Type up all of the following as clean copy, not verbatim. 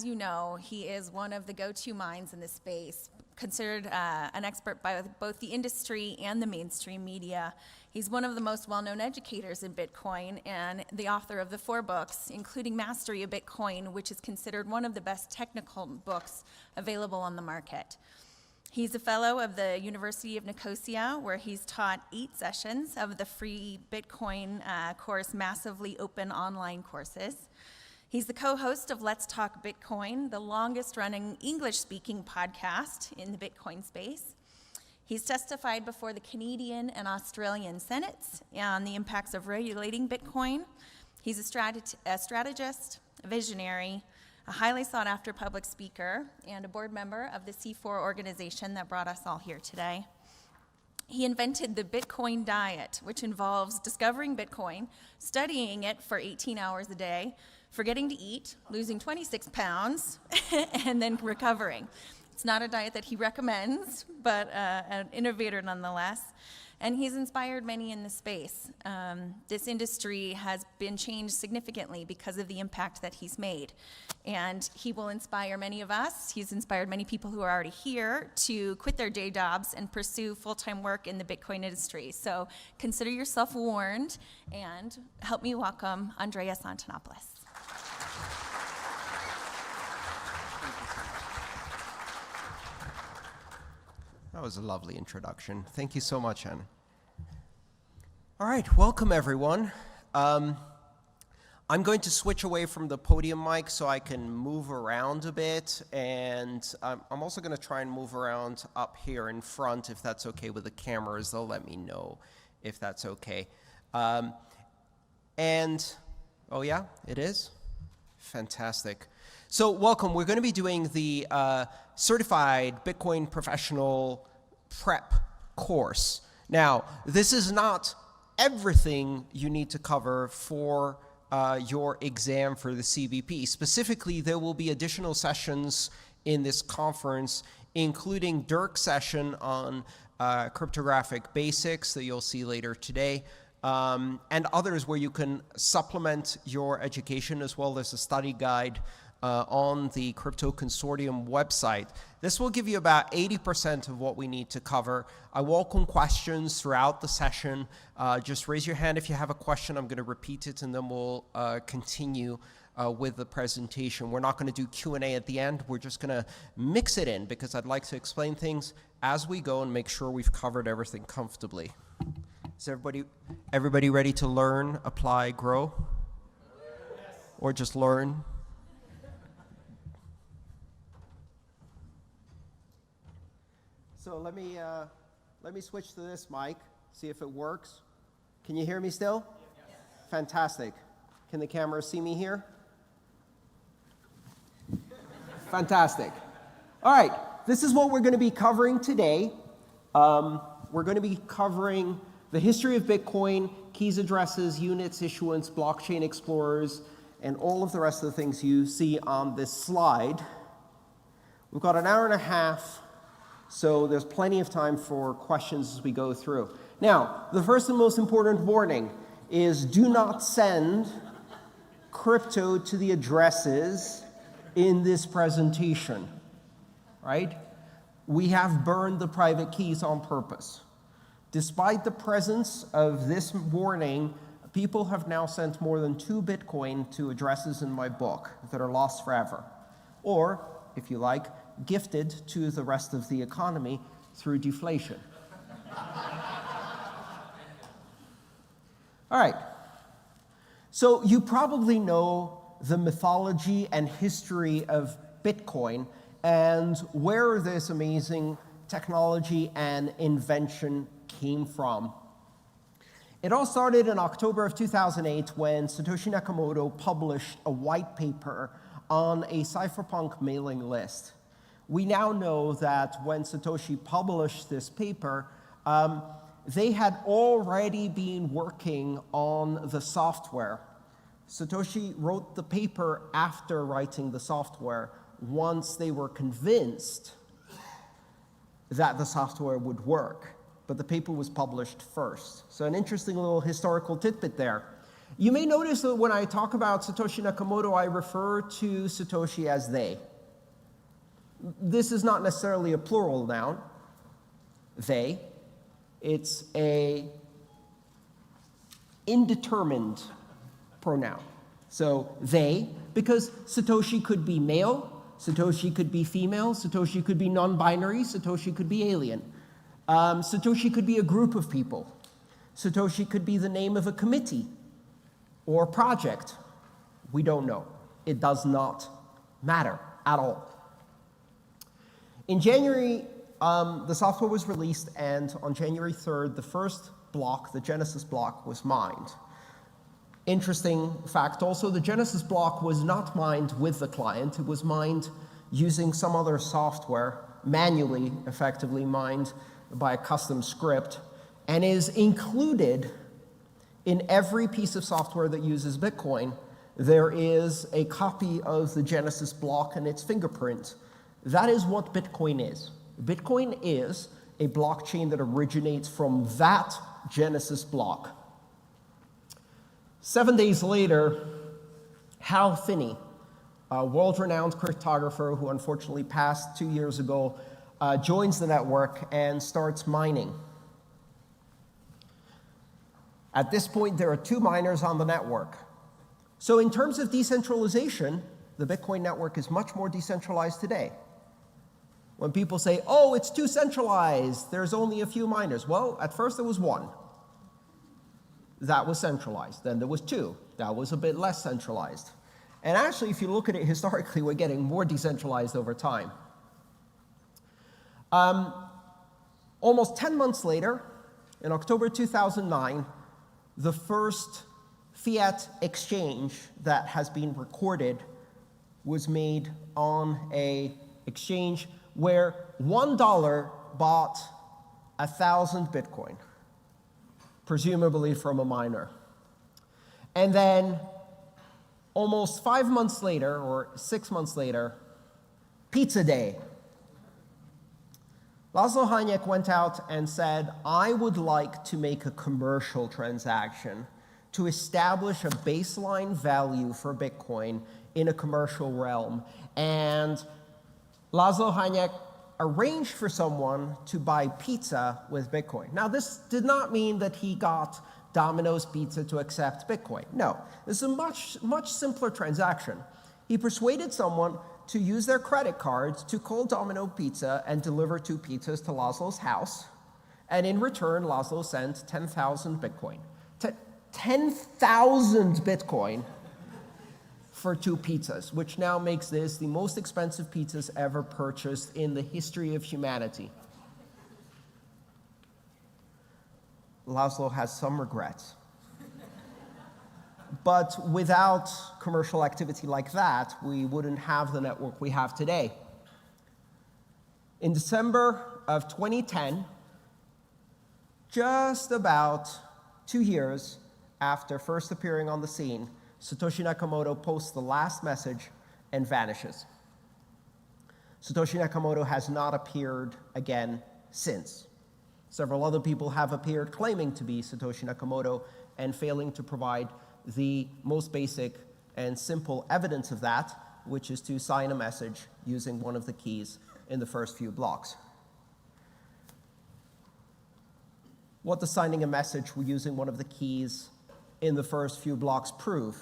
As you know, he is one of the go-to minds in this space, considered an expert by both the industry and the mainstream media. He's one of the most well-known educators in Bitcoin and the author of the 4 books, including Mastery of Bitcoin, which is considered one of the best technical books available on the market. He's a fellow of the University of Nicosia, where he's taught 8 sessions of the free Bitcoin course, Massively Open Online Courses. He's the co-host of Let's Talk Bitcoin, the longest-running English-speaking podcast in the Bitcoin space. He's testified before the Canadian and Australian Senates on the impacts of regulating Bitcoin. He's a strategist, a visionary, a highly sought-after public speaker, and a board member of the C4 organization that brought us all here today. He invented the Bitcoin diet, which involves discovering Bitcoin, studying it for 18 hours a day, forgetting to eat, losing 26 pounds, and then recovering. It's not a diet that he recommends, but an innovator nonetheless. And he's inspired many in the space. This industry has been changed significantly because of the impact that he's made. And he will inspire many of us. He's inspired many people who are already here to quit their day jobs and pursue full-time work in the Bitcoin industry. So consider yourself warned, and help me welcome Andreas Antonopoulos. That was a lovely introduction. Thank you so much, Anna. All right, welcome everyone. I'm going to switch away from the podium mic so I can move around a bit, and I'm also going to try and move around up here in front if that's okay with the cameras. They'll let me know if that's okay. Oh yeah, it is? Fantastic. So welcome. We're going to be doing the Certified Bitcoin Professional Prep course. Now, this is not everything you need to cover for your exam for the CBP. Specifically, there will be additional sessions in this conference, including Dirk's session on cryptographic basics that you'll see later today, and others where you can supplement your education, as well as a study guide on the Crypto Consortium website. This will give you about 80% of what we need to cover. I welcome questions throughout the session. Just raise your hand if you have a question. I'm going to repeat it, and then we'll continue with the presentation. We're not going to do Q&A at the end. We're just going to mix it in, because I'd like to explain things as we go and make sure we've covered everything comfortably. Is everybody ready to learn, apply, grow? Yes. Or just learn? So let me switch to this mic, see if it works. Can you hear me still? Yes. Fantastic. Can the camera see me here? Fantastic. All right, this is what we're going to be covering today. We're going to be covering the history of Bitcoin, keys, addresses, units, issuance, blockchain explorers, and all of the rest of the things you see on this slide. We've got an hour and a half. So there's plenty of time for questions as we go through. Now, the first and most important warning is do not send crypto to the addresses in this presentation, right? We have burned the private keys on purpose. Despite the presence of this warning, people have now sent more than 2 Bitcoin to addresses in my book that are lost forever. Or, if you like, gifted to the rest of the economy through deflation. All right. So you probably know the mythology and history of Bitcoin and where this amazing technology and invention came from. It all started in October of 2008 when Satoshi Nakamoto published a white paper on a cypherpunk mailing list. We now know that when Satoshi published this paper, they had already been working on the software. Satoshi wrote the paper after writing the software, once they were convinced that the software would work. But the paper was published first. So an interesting little historical tidbit there. You may notice that when I talk about Satoshi Nakamoto, I refer to Satoshi as they. This is not necessarily a plural noun, they. It's a indeterminate pronoun. So they, because Satoshi could be male, Satoshi could be female, Satoshi could be non-binary, Satoshi could be alien. Satoshi could be a group of people. Satoshi could be the name of a committee or project. We don't know. It does not matter at all. In January, the software was released, and on January 3rd, the first block, the Genesis block, was mined. Interesting fact also, the Genesis block was not mined with the client. It was mined using some other software, manually, effectively mined by a custom script, and is included in every piece of software that uses Bitcoin. There is a copy of the Genesis block and its fingerprint. That is what Bitcoin is. Bitcoin is a blockchain that originates from that Genesis block. 7 days later, Hal Finney, a world-renowned cryptographer who unfortunately passed 2 years ago, joins the network and starts mining. At this point, there are 2 miners on the network. So in terms of decentralization, the Bitcoin network is much more decentralized today. When people say, oh, it's too centralized, there's only a few miners. Well, at first there was 1. That was centralized. Then there was 2. That was a bit less centralized. And actually, if you look at it historically, we're getting more decentralized over time. Almost 10 months later, in October 2009, the first fiat exchange that has been recorded was made on an exchange where $1 bought 1,000 Bitcoin, presumably from a miner. And then almost 5 months later, or 6 months later, Pizza Day. Laszlo Hanyek went out and said, I would like to make a commercial transaction to establish a baseline value for Bitcoin in a commercial realm. And Laszlo Hanyek arranged for someone to buy pizza with Bitcoin. Now, this did not mean that he got Domino's Pizza to accept Bitcoin. No, this is a much simpler transaction. He persuaded someone to use their credit cards to call Domino Pizza and deliver 2 pizzas to Laszlo's house. And in return, Laszlo sent 10,000 Bitcoin. 10,000 Bitcoin for 2 pizzas, which now makes this the most expensive pizzas ever purchased in the history of humanity. Laszlo has some regrets. But without commercial activity like that, we wouldn't have the network we have today. In December of 2010, just about 2 years after first appearing on the scene, Satoshi Nakamoto posts the last message and vanishes. Satoshi Nakamoto has not appeared again since. Several other people have appeared claiming to be Satoshi Nakamoto and failing to provide the most basic and simple evidence of that, which is to sign a message using one of the keys in the first few blocks. What does signing a message using one of the keys in the first few blocks prove?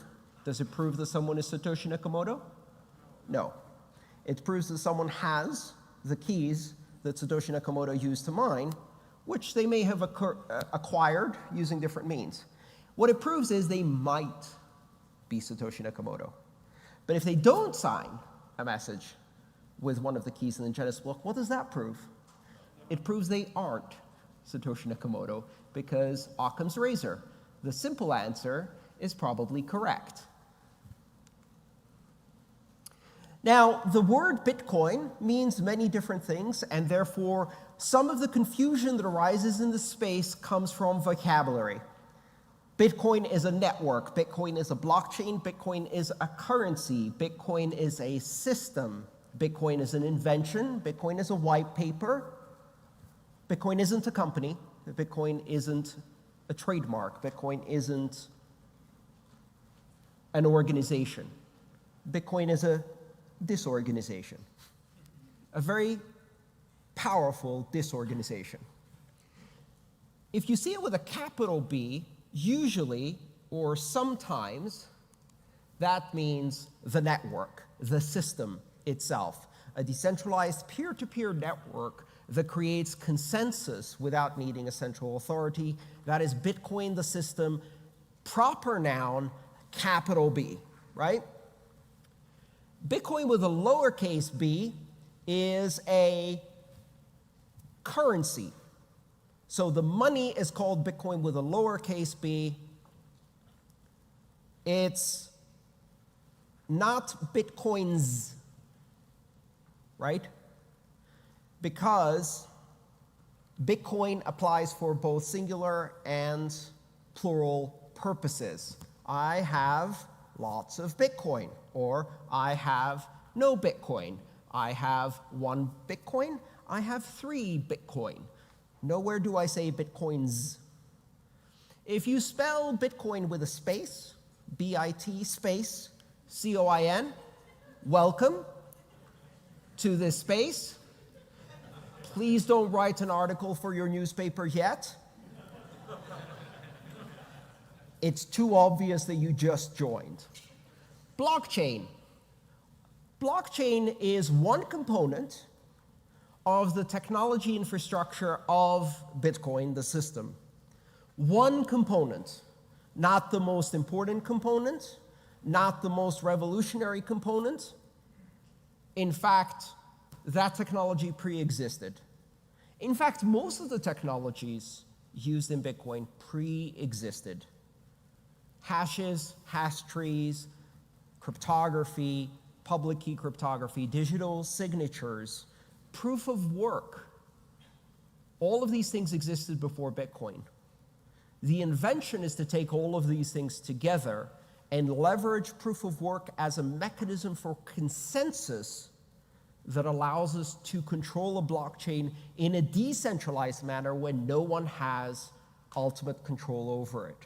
Does it prove that someone is Satoshi Nakamoto? No. It proves that someone has the keys that Satoshi Nakamoto used to mine, which they may have acquired using different means. What it proves is they might be Satoshi Nakamoto. But if they don't sign a message with one of the keys in the Genesis block, what does that prove? It proves they aren't Satoshi Nakamoto, because Occam's razor. The simple answer is probably correct. Now, the word Bitcoin means many different things, and therefore some of the confusion that arises in this space comes from vocabulary. Bitcoin is a network, Bitcoin is a blockchain, Bitcoin is a currency, Bitcoin is a system, Bitcoin is an invention, Bitcoin is a white paper, Bitcoin isn't a company, Bitcoin isn't a trademark, Bitcoin isn't an organization. Bitcoin is a disorganization, a very powerful disorganization. If you see it with a capital B, usually or sometimes, that means the network, the system itself, a decentralized peer-to-peer network that creates consensus without needing a central authority. That is Bitcoin, the system, proper noun, capital B, right? Bitcoin with a lowercase b is a currency. So the money is called Bitcoin with a lowercase b. It's not Bitcoins, right? Because Bitcoin applies for both singular and plural purposes. I have lots of Bitcoin, or I have no Bitcoin. I have 1 Bitcoin. I have 3 Bitcoin. Nowhere do I say Bitcoins. If you spell Bitcoin with a space, B-I-T space, C-O-I-N, welcome to this space. Please don't write an article for your newspaper yet. It's too obvious that you just joined. Blockchain. Blockchain is one component of the technology infrastructure of Bitcoin, the system. One component, not the most important component, not the most revolutionary component. In fact, that technology pre-existed. In fact, most of the technologies used in Bitcoin pre-existed. Hashes, hash trees, cryptography, public key cryptography, digital signatures, proof of work. All of these things existed before Bitcoin. The invention is to take all of these things together and leverage proof of work as a mechanism for consensus that allows us to control a blockchain in a decentralized manner when no one has ultimate control over it.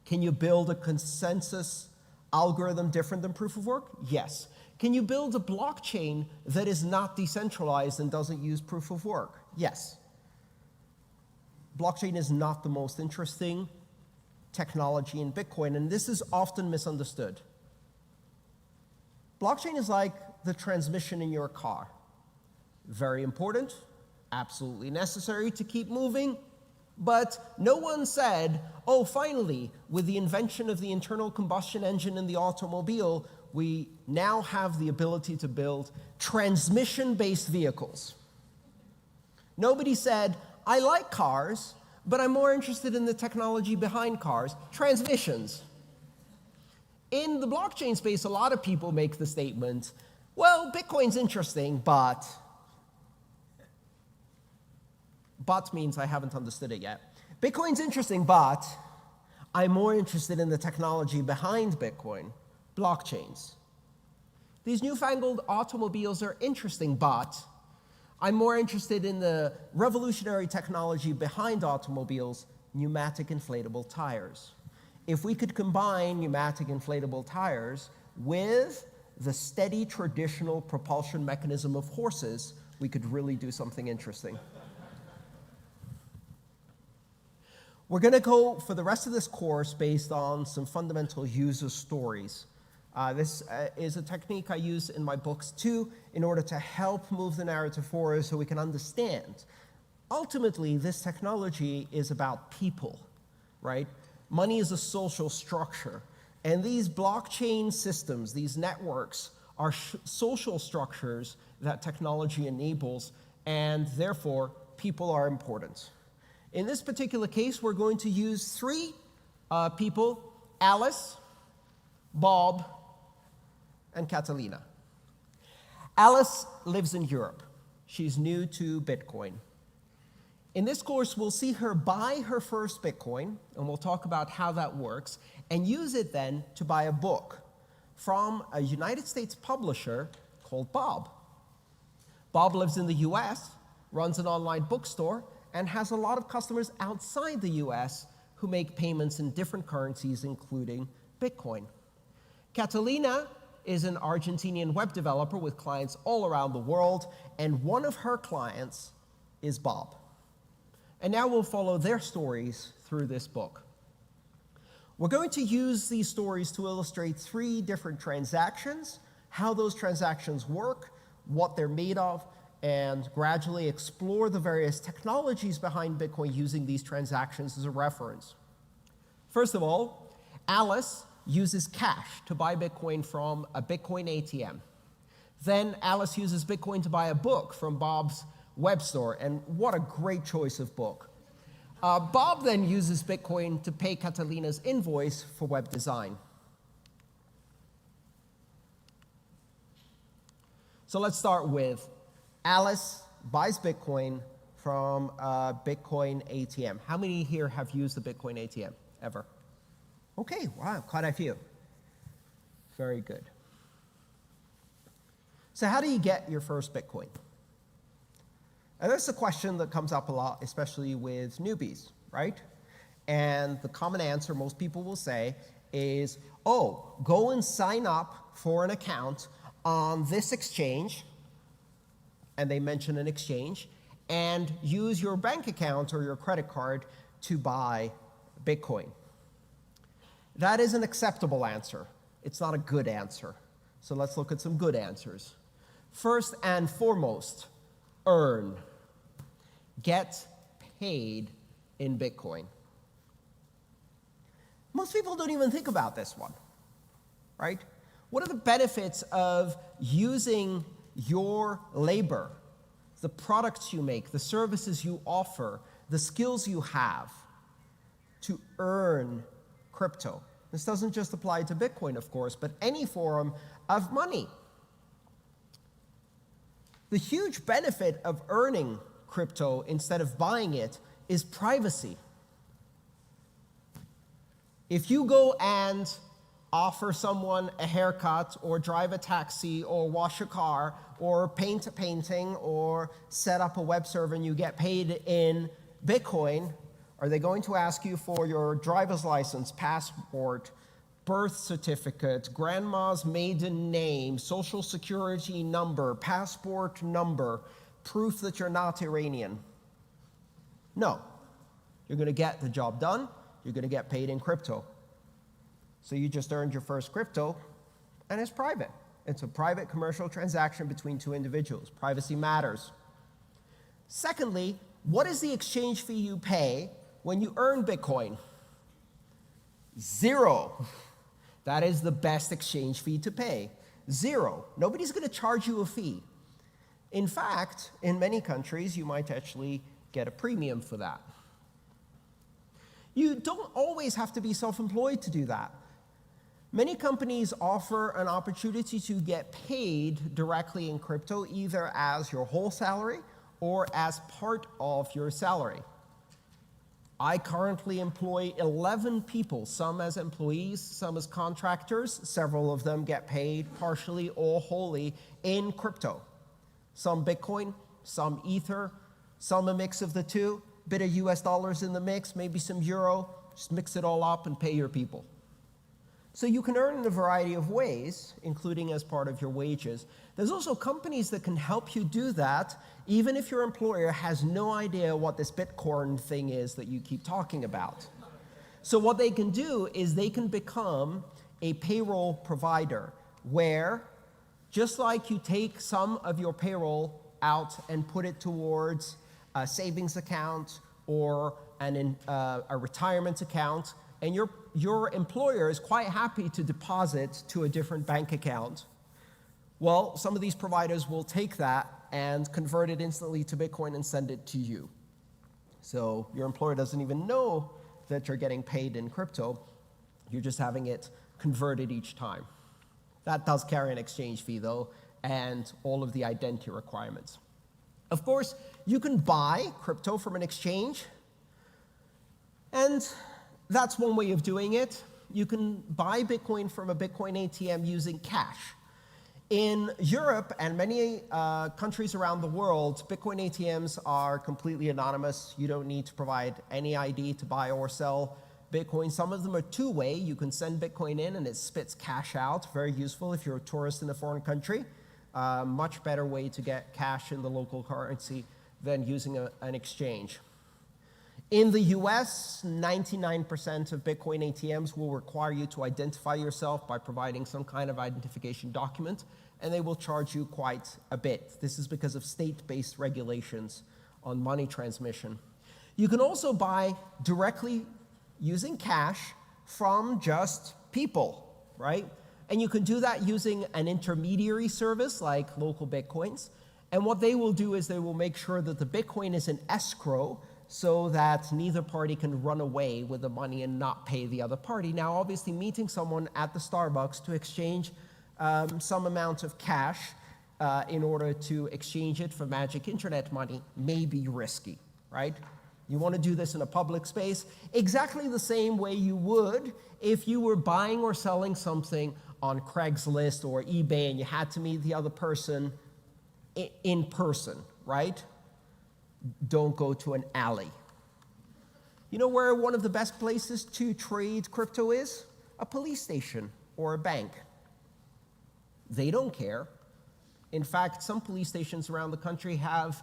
Can you build a consensus algorithm different than proof of work? Yes. Can you build a blockchain that is not decentralized and doesn't use proof of work? Yes. Blockchain is not the most interesting technology in Bitcoin, and this is often misunderstood. Blockchain is like the transmission in your car. Very important, absolutely necessary to keep moving, but no one said, oh, finally, with the invention of the internal combustion engine in the automobile, we now have the ability to build transmission-based vehicles. Nobody said, I like cars, but I'm more interested in the technology behind cars, transmissions. In the blockchain space, a lot of people make the statement, well, Bitcoin's interesting, but means I haven't understood it yet. Bitcoin's interesting, but I'm more interested in the technology behind Bitcoin, blockchains. These newfangled automobiles are interesting, but I'm more interested in the revolutionary technology behind automobiles, pneumatic inflatable tires. If we could combine pneumatic inflatable tires with the steady traditional propulsion mechanism of horses, we could really do something interesting. We're going to go for the rest of this course based on some fundamental user stories. This is a technique I use in my books too, in order to help move the narrative forward so we can understand. Ultimately, this technology is about people, right? Money is a social structure, and these blockchain systems, these networks, are social structures that technology enables, and therefore, people are important. In this particular case, we're going to use 3 people, Alice, Bob, and Catalina. Alice lives in Europe. She's new to Bitcoin. In this course, we'll see her buy her first Bitcoin, and we'll talk about how that works, and use it then to buy a book from a United States publisher called Bob. Bob lives in the US, runs an online bookstore, and has a lot of customers outside the US who make payments in different currencies, including Bitcoin. Catalina is an Argentinian web developer with clients all around the world, and one of her clients is Bob. And now we'll follow their stories through this book. We're going to use these stories to illustrate 3 different transactions, how those transactions work, what they're made of, and gradually explore the various technologies behind Bitcoin using these transactions as a reference. First of all, Alice uses cash to buy Bitcoin from a Bitcoin ATM. Then Alice uses Bitcoin to buy a book from Bob's web store, and what a great choice of book. Bob then uses Bitcoin to pay Catalina's invoice for web design. So let's start with Alice buys Bitcoin from a Bitcoin ATM. How many here have used the Bitcoin ATM ever? Okay, wow, quite a few. Very good. So how do you get your first Bitcoin? And that's a question that comes up a lot, especially with newbies, right? And the common answer most people will say is, oh, go and sign up for an account on this exchange, and they mention an exchange, and use your bank account or your credit card to buy Bitcoin. That is an acceptable answer. It's not a good answer. So let's look at some good answers. First and foremost, earn. Get paid in Bitcoin. Most people don't even think about this one, right? What are the benefits of using your labor, the products you make, the services you offer, the skills you have to earn crypto? This doesn't just apply to Bitcoin, of course, but any form of money. The huge benefit of earning crypto instead of buying it is privacy. If you go and offer someone a haircut or drive a taxi or wash a car or paint a painting or set up a web server and you get paid in Bitcoin, are they going to ask you for your driver's license, passport, birth certificate, grandma's maiden name, social security number, passport number, proof that you're not Iranian? No. You're going to get the job done. You're going to get paid in crypto. So you just earned your first crypto, and it's private. It's a private commercial transaction between 2 individuals. Privacy matters. Secondly, what is the exchange fee you pay when you earn Bitcoin? 0. That is the best exchange fee to pay. 0. Nobody's going to charge you a fee. In fact, in many countries, you might actually get a premium for that. You don't always have to be self-employed to do that. Many companies offer an opportunity to get paid directly in crypto, either as your whole salary or as part of your salary. I currently employ 11 people, some as employees, some as contractors. Several of them get paid partially or wholly in crypto. Some Bitcoin, some Ether, some a mix of the two, bit of US dollars in the mix, maybe some euro, just mix it all up and pay your people. So you can earn in a variety of ways, including as part of your wages. There's also companies that can help you do that, even if your employer has no idea what this Bitcoin thing is that you keep talking about. So what they can do is they can become a payroll provider, where just like you take some of your payroll out and put it towards a savings account or a retirement account, and your employer is quite happy to deposit to a different bank account, well, some of these providers will take that and convert it instantly to Bitcoin and send it to you. So your employer doesn't even know that you're getting paid in crypto. You're just having it converted each time. That does carry an exchange fee, though, and all of the identity requirements. Of course, you can buy crypto from an exchange, and that's one way of doing it. You can buy Bitcoin from a Bitcoin ATM using cash. In Europe and many countries around the world, Bitcoin ATMs are completely anonymous. You don't need to provide any ID to buy or sell Bitcoin. Some of them are two-way. You can send Bitcoin in and it spits cash out. Very useful if you're a tourist in a foreign country. Much better way to get cash in the local currency than using an exchange. In the US, 99% of Bitcoin ATMs will require you to identify yourself by providing some kind of identification document, and they will charge you quite a bit. This is because of state-based regulations on money transmission. You can also buy directly using cash from just people, right? And you can do that using an intermediary service like Local Bitcoins. And what they will do is they will make sure that the Bitcoin is in escrow so that neither party can run away with the money and not pay the other party. Now, obviously, meeting someone at the Starbucks to exchange some amount of cash in order to exchange it for magic internet money may be risky, right? You want to do this in a public space exactly the same way you would if you were buying or selling something on Craigslist or eBay and you had to meet the other person in person, right? Don't go to an alley. You know where one of the best places to trade crypto is? A police station or a bank. They don't care. In fact, some police stations around the country have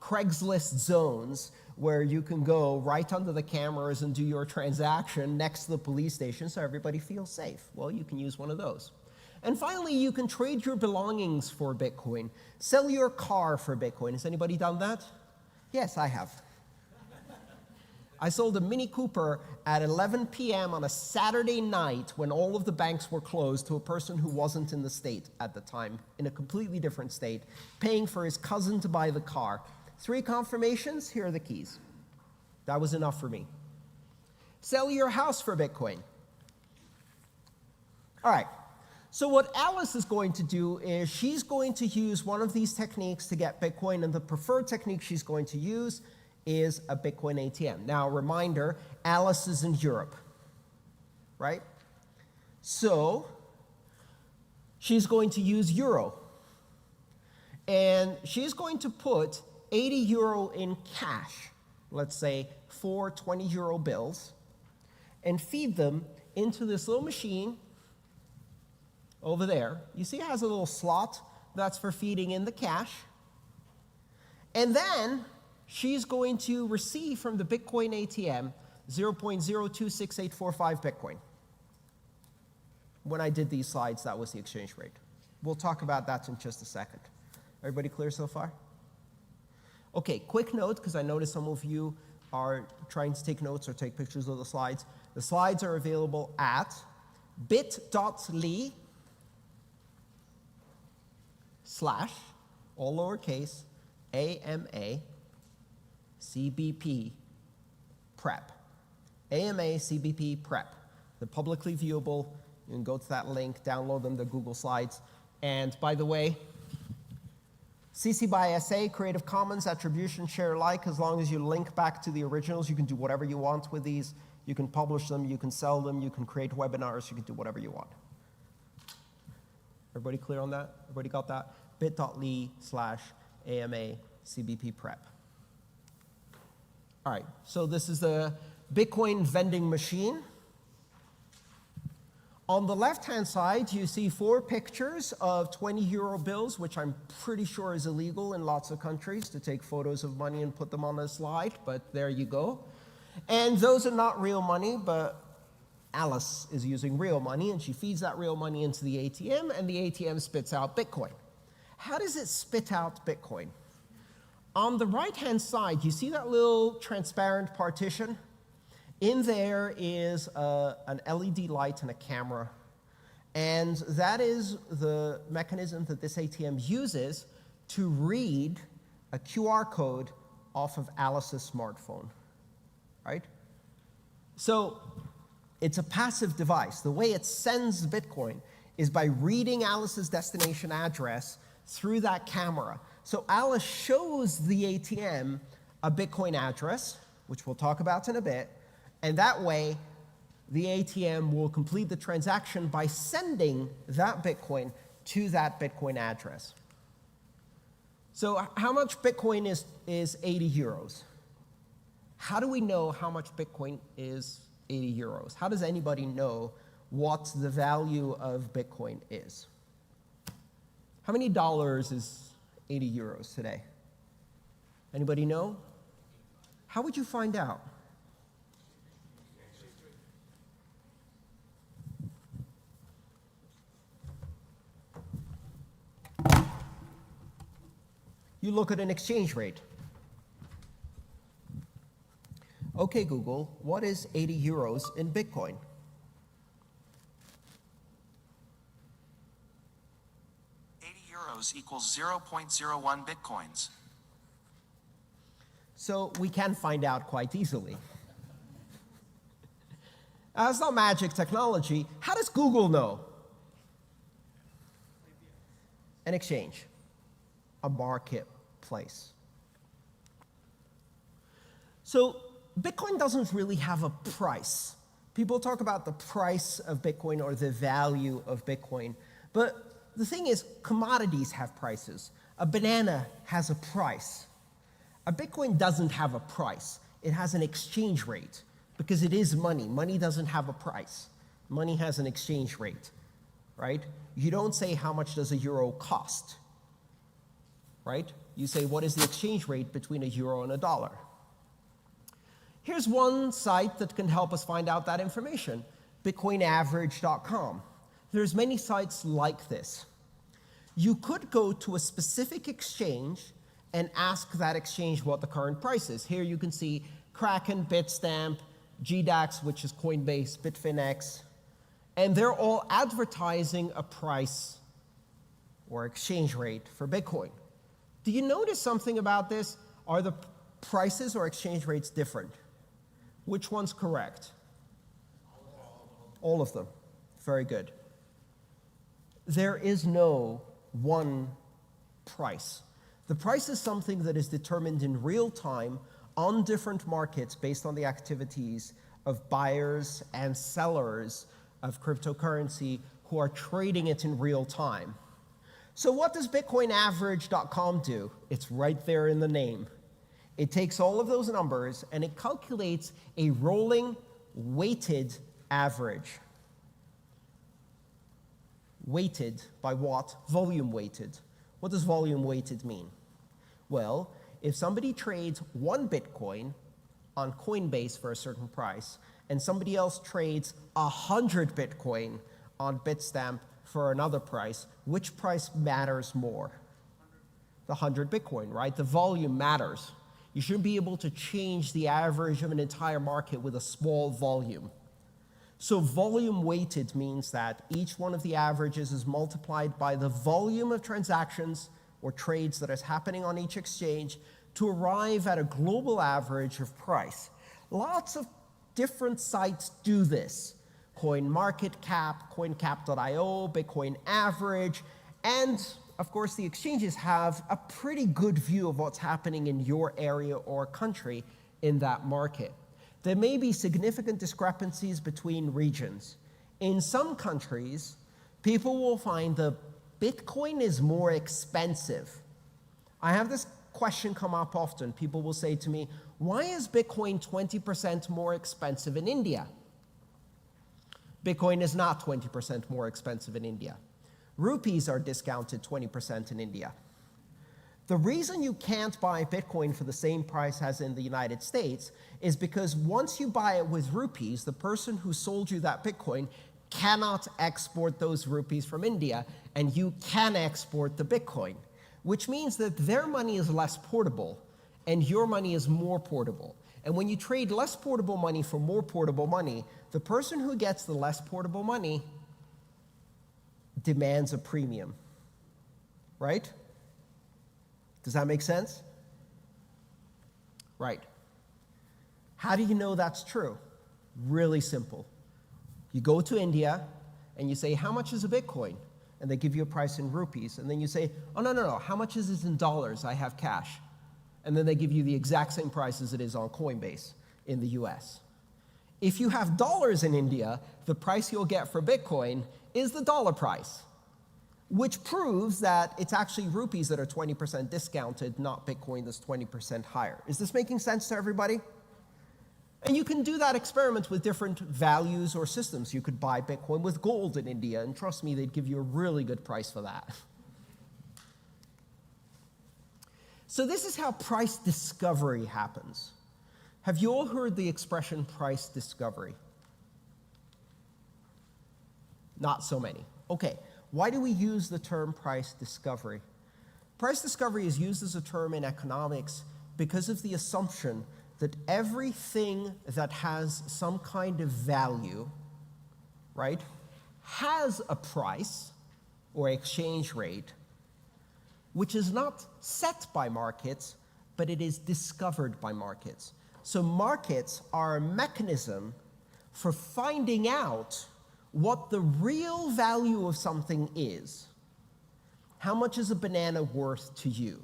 Craigslist zones where you can go right under the cameras and do your transaction next to the police station so everybody feels safe. Well, you can use one of those. And finally, you can trade your belongings for Bitcoin. Sell your car for Bitcoin. Has anybody done that? Yes, I have. I sold a Mini Cooper at 11 p.m. on a Saturday night when all of the banks were closed to a person who wasn't in the state at the time, in a completely different state, paying for his cousin to buy the car. 3 confirmations, here are the keys. That was enough for me. Sell your house for Bitcoin. All right. So what Alice is going to do is she's going to use one of these techniques to get Bitcoin, and the preferred technique she's going to use is a Bitcoin ATM. Now, a reminder, Alice is in Europe, right? So she's going to use euro. And she's going to put 80 euro in cash, let's say 4 20 euro bills, and feed them into this little machine over there. You see it has a little slot that's for feeding in the cash. And then she's going to receive from the Bitcoin ATM 0.026845 Bitcoin. When I did these slides, that was the exchange rate. We'll talk about that in just a second. Everybody clear so far? Okay, quick note, because I noticed some of you are trying to take notes or take pictures of the slides. The slides are available at bit.ly/ all lowercase, AMA, CBP, prep. AMA, CBP, prep. They're publicly viewable. You can go to that link, download them, they're Google Slides. And by the way, CC by SA, Creative Commons, Attribution, Share Alike. As long as you link back to the originals, you can do whatever you want with these. You can publish them, you can sell them, you can create webinars, you can do whatever you want. Everybody clear on that? Everybody got that? bit.ly/AMA CBP prep. All right, so this is the Bitcoin vending machine. On the left-hand side, you see 4 pictures of 20 euro bills, which I'm pretty sure is illegal in lots of countries to take photos of money and put them on a slide, but there you go. And those are not real money, but Alice is using real money, and she feeds that real money into the ATM, and the ATM spits out Bitcoin. How does it spit out Bitcoin? On the right-hand side, you see that little transparent partition? In there is an LED light and a camera, and that is the mechanism that this ATM uses to read a QR code off of Alice's smartphone, right? So it's a passive device. The way it sends Bitcoin is by reading Alice's destination address through that camera. So Alice shows the ATM a Bitcoin address, which we'll talk about in a bit, and that way the ATM will complete the transaction by sending that Bitcoin to that Bitcoin address. So how much Bitcoin is 80 euros? How do we know how much Bitcoin is 80 euros? How does anybody know what the value of Bitcoin is? How many dollars is 80 euros today? Anybody know? How would you find out? You look at an exchange rate. Okay, Google, what is 80 euros in Bitcoin? €80 equals 0.01 Bitcoins. So we can find out quite easily. It's not magic technology. How does Google know? An exchange, a marketplace. So Bitcoin doesn't really have a price. People talk about the price of Bitcoin or the value of Bitcoin. But the thing is, commodities have prices. A banana has a price. A Bitcoin doesn't have a price. It has an exchange rate because it is money. Money doesn't have a price. Money has an exchange rate, right? You don't say how much does a euro cost, right? You say what is the exchange rate between a euro and a dollar. Here's one site that can help us find out that information, bitcoinaverage.com. There's many sites like this. You could go to a specific exchange and ask that exchange what the current price is. Here you can see Kraken, Bitstamp, GDAX, which is Coinbase, Bitfinex, and they're all advertising a price or exchange rate for Bitcoin. Do you notice something about this? Are the prices or exchange rates different? Which one's correct? All of them. Very good. There is no one price. The price is something that is determined in real time on different markets based on the activities of buyers and sellers of cryptocurrency who are trading it in real time. So what does bitcoinaverage.com do? It's right there in the name. It takes all of those numbers and it calculates a rolling weighted average. Weighted by what? Volume weighted. What does volume weighted mean? Well, if somebody trades 1 Bitcoin on Coinbase for a certain price, and somebody else trades 100 Bitcoin on Bitstamp for another price, which price matters more? The 100 Bitcoin, right? The volume matters. You shouldn't be able to change the average of an entire market with a small volume. So volume weighted means that each one of the averages is multiplied by the volume of transactions or trades that is happening on each exchange to arrive at a global average of price. Lots of different sites do this. CoinMarketCap, CoinCap.io, Bitcoin Average, and of course the exchanges have a pretty good view of what's happening in your area or country in that market. There may be significant discrepancies between regions. In some countries, people will find that Bitcoin is more expensive. I have this question come up often. People will say to me, why is Bitcoin 20% more expensive in India? Bitcoin is not 20% more expensive in India. Rupees are discounted 20% in India. The reason you can't buy Bitcoin for the same price as in the United States is because once you buy it with rupees, the person who sold you that Bitcoin cannot export those rupees from India, and you can export the Bitcoin, which means that their money is less portable and your money is more portable. And when you trade less portable money for more portable money, the person who gets the less portable money demands a premium, right? Does that make sense? Right. How do you know that's true? Really simple. You go to India and you say, how much is a Bitcoin? And they give you a price in rupees. And then you say, oh, no, how much is it in dollars? I have cash. And then they give you the exact same price as it is on Coinbase in the US. If you have dollars in India, the price you'll get for Bitcoin is the dollar price, which proves that it's actually rupees that are 20% discounted, not Bitcoin that's 20% higher. Is this making sense to everybody? And you can do that experiment with different values or systems. You could buy Bitcoin with gold in India, and trust me, they'd give you a really good price for that. So this is how price discovery happens. Have you all heard the expression price discovery? Not so many. Okay, why do we use the term price discovery? Price discovery is used as a term in economics because of the assumption that everything that has some kind of value, right, has a price or exchange rate, which is not set by markets, but it is discovered by markets. So markets are a mechanism for finding out what the real value of something is. How much is a banana worth to you,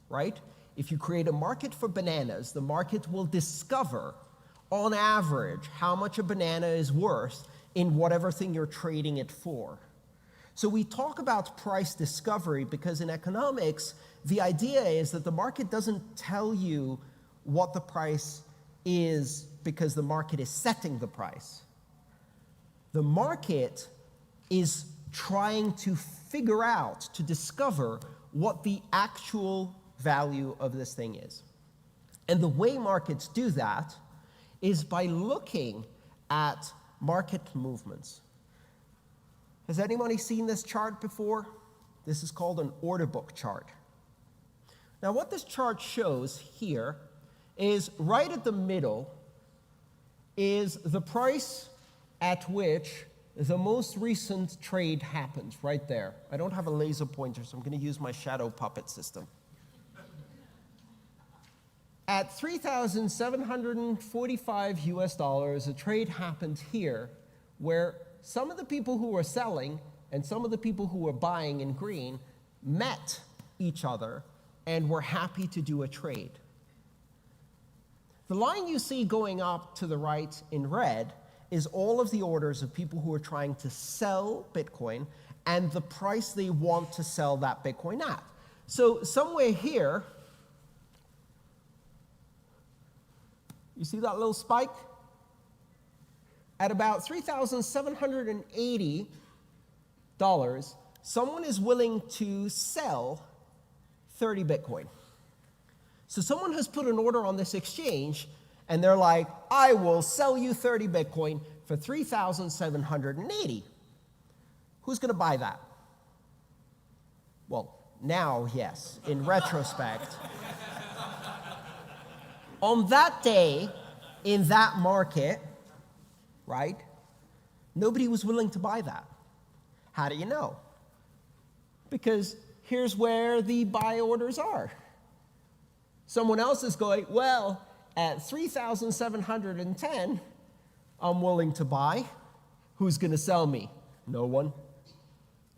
right? If you create a market for bananas, the market will discover, on average, how much a banana is worth in whatever thing you're trading it for. So we talk about price discovery because in economics, the idea is that the market doesn't tell you what the price is because the market is setting the price. The market is trying to figure out, to discover what the actual value of this thing is. And the way markets do that is by looking at market movements. Has anybody seen this chart before? This is called an order book chart. Now what this chart shows here is right at the middle is the price at which the most recent trade happened, right there. I don't have a laser pointer, so I'm going to use my shadow puppet system. At 3,745 US dollars, a trade happened here where some of the people who were selling and some of the people who were buying in green met each other and were happy to do a trade. The line you see going up to the right in red is all of the orders of people who are trying to sell Bitcoin and the price they want to sell that Bitcoin at. So somewhere here, you see that little spike? At about $3,780, someone is willing to sell 30 Bitcoin. So someone has put an order on this exchange, and they're like, I will sell you 30 Bitcoin for 3,780. Who's going to buy that? Well, now, yes, in retrospect. On that day, in that market, right, nobody was willing to buy that. How do you know? Because here's where the buy orders are. Someone else is going, well, at 3,710, I'm willing to buy. Who's going to sell me? No one,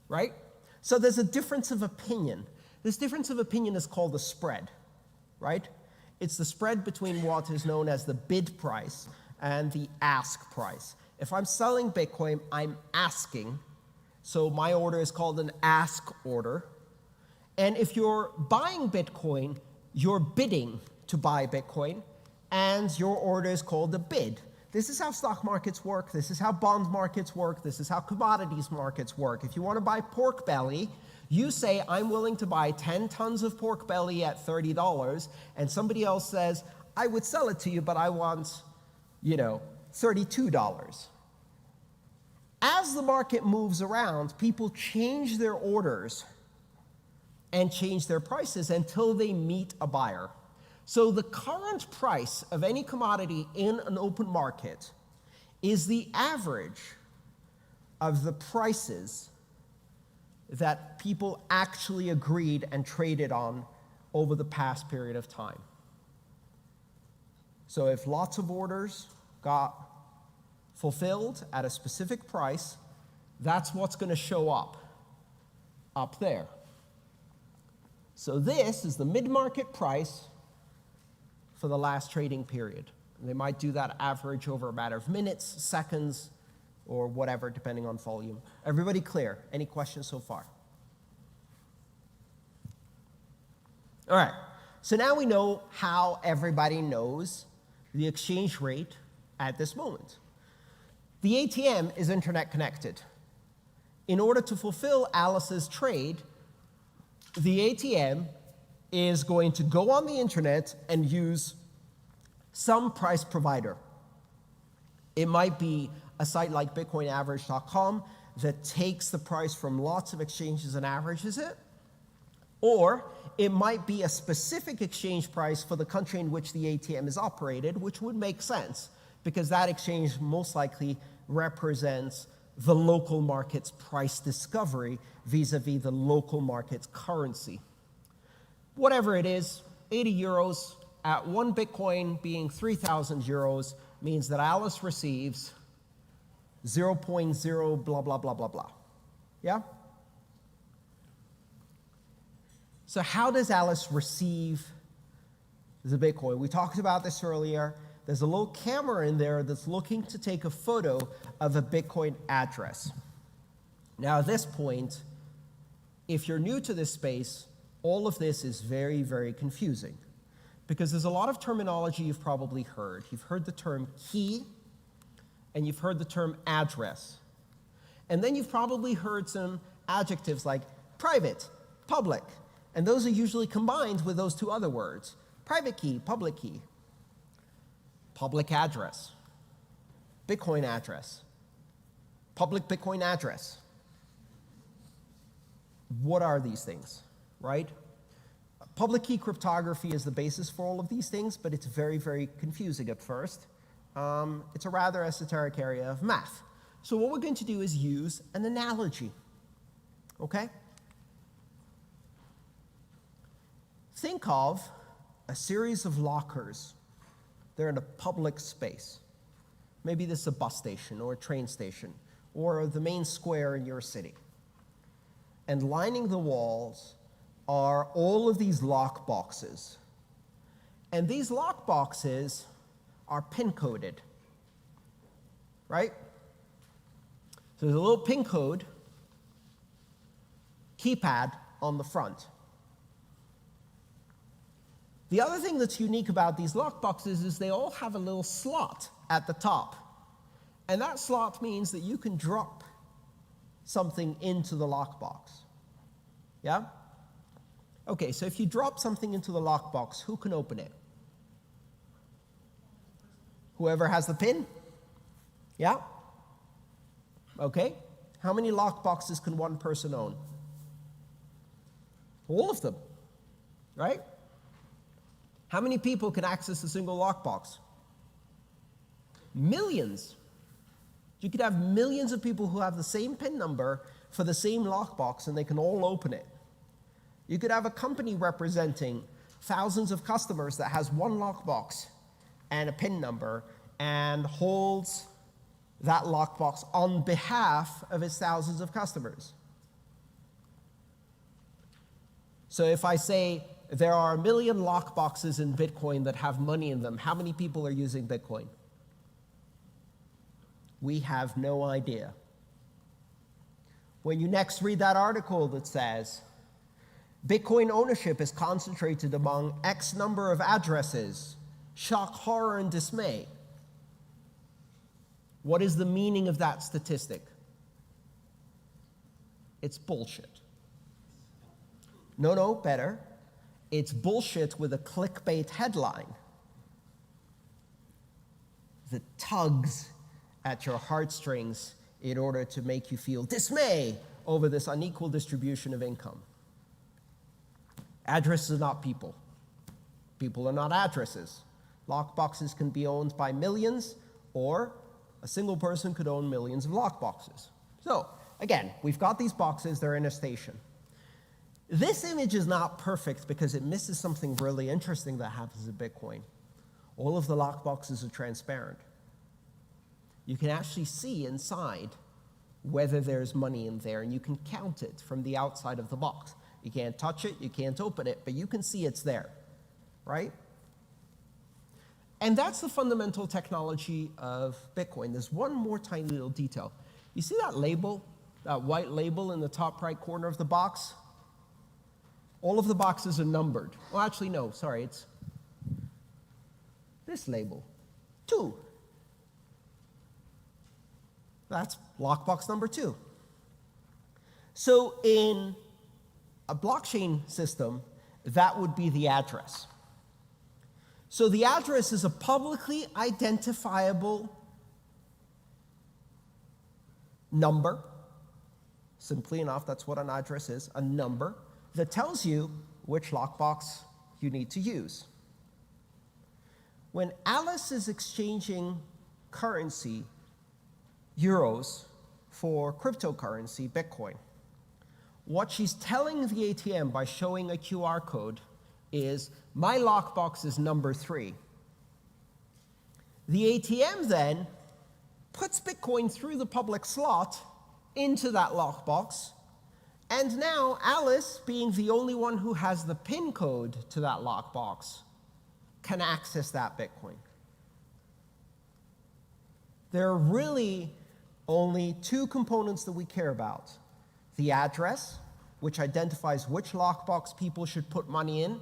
right? So there's a difference of opinion. This difference of opinion is called the spread, right? It's the spread between what is known as the bid price and the ask price. If I'm selling Bitcoin, I'm asking, so my order is called an ask order. And if you're buying Bitcoin, you're bidding to buy Bitcoin, and your order is called a bid. This is how stock markets work. This is how bond markets work. This is how commodities markets work. If you want to buy pork belly, you say, I'm willing to buy 10 tons of pork belly at $30, and somebody else says, I would sell it to you, but I want, $32. As the market moves around, people change their orders and change their prices until they meet a buyer. So the current price of any commodity in an open market is the average of the prices that people actually agreed and traded on over the past period of time. So if lots of orders got fulfilled at a specific price, that's what's going to show up there. So this is the mid-market price for the last trading period. And they might do that average over a matter of minutes, seconds, or whatever, depending on volume. Everybody clear? Any questions so far? All right. So now we know how everybody knows the exchange rate at this moment. The ATM is internet connected. In order to fulfill Alice's trade, the ATM is going to go on the internet and use some price provider. It might be a site like bitcoinaverage.com that takes the price from lots of exchanges and averages it, or it might be a specific exchange price for the country in which the ATM is operated, which would make sense because that exchange most likely represents the local market's price discovery vis-a-vis the local market's currency. Whatever it is, 80 euros at 1 Bitcoin being 3,000 euros means that Alice receives 0.0 blah, blah, blah, blah, blah. Yeah? So how does Alice receive the Bitcoin? We talked about this earlier. There's a little camera in there that's looking to take a photo of a Bitcoin address. Now, at this point, if you're new to this space, all of this is very, very confusing because there's a lot of terminology you've probably heard. You've heard the term key, and you've heard the term address. And then you've probably heard some adjectives like private, public, and those are usually combined with those two other words, private key, public address, Bitcoin address, public Bitcoin address. What are these things, right? Public key cryptography is the basis for all of these things, but it's very, very confusing at first. It's a rather esoteric area of math. So what we're going to do is use an analogy, okay? Think of a series of lockers. They're in a public space. Maybe this is a bus station or a train station or the main square in your city. And lining the walls are all of these lock boxes. And these lock boxes are pin coded, right? So there's a little pin code keypad on the front. The other thing that's unique about these lock boxes is they all have a little slot at the top. And that slot means that you can drop something into the lockbox. Yeah? Okay, so if you drop something into the lockbox, who can open it? Whoever has the pin? Yeah? Okay. How many lockboxes can one person own? All of them, right? How many people can access a single lockbox? Millions. You could have millions of people who have the same PIN number for the same lockbox and they can all open it. You could have a company representing thousands of customers that has one lockbox and a PIN number and holds that lockbox on behalf of its thousands of customers. So if I say there are 1 million lockboxes in Bitcoin that have money in them, how many people are using Bitcoin? We have no idea. When you next read that article that says, Bitcoin ownership is concentrated among X number of addresses, shock, horror, and dismay. What is the meaning of that statistic? It's bullshit. No, better. It's bullshit with a clickbait headline that tugs at your heartstrings in order to make you feel dismay over this unequal distribution of income. Addresses are not people. People are not addresses. Lockboxes can be owned by millions, or a single person could own millions of lockboxes. So, again, we've got these boxes, they're in a station. This image is not perfect because it misses something really interesting that happens in Bitcoin. All of the lockboxes are transparent. You can actually see inside whether there's money in there, and you can count it from the outside of the box. You can't touch it, you can't open it, but you can see it's there, right? And that's the fundamental technology of Bitcoin. There's one more tiny little detail. You see that label, that white label in the top right corner of the box? All of the boxes are numbered. Well, actually, no, sorry, it's this label. 2. That's lockbox number 2. So in a blockchain system, that would be the address. So the address is a publicly identifiable number. Simply enough, that's what an address is, a number that tells you which lockbox you need to use. When Alice is exchanging currency, euros, for cryptocurrency, Bitcoin, what she's telling the ATM by showing a QR code is, my lockbox is number 3. The ATM then puts Bitcoin through the public slot into that lockbox, and now Alice, being the only one who has the PIN code to that lockbox, can access that Bitcoin. There are really only 2 components that we care about. The address, which identifies which lockbox people should put money in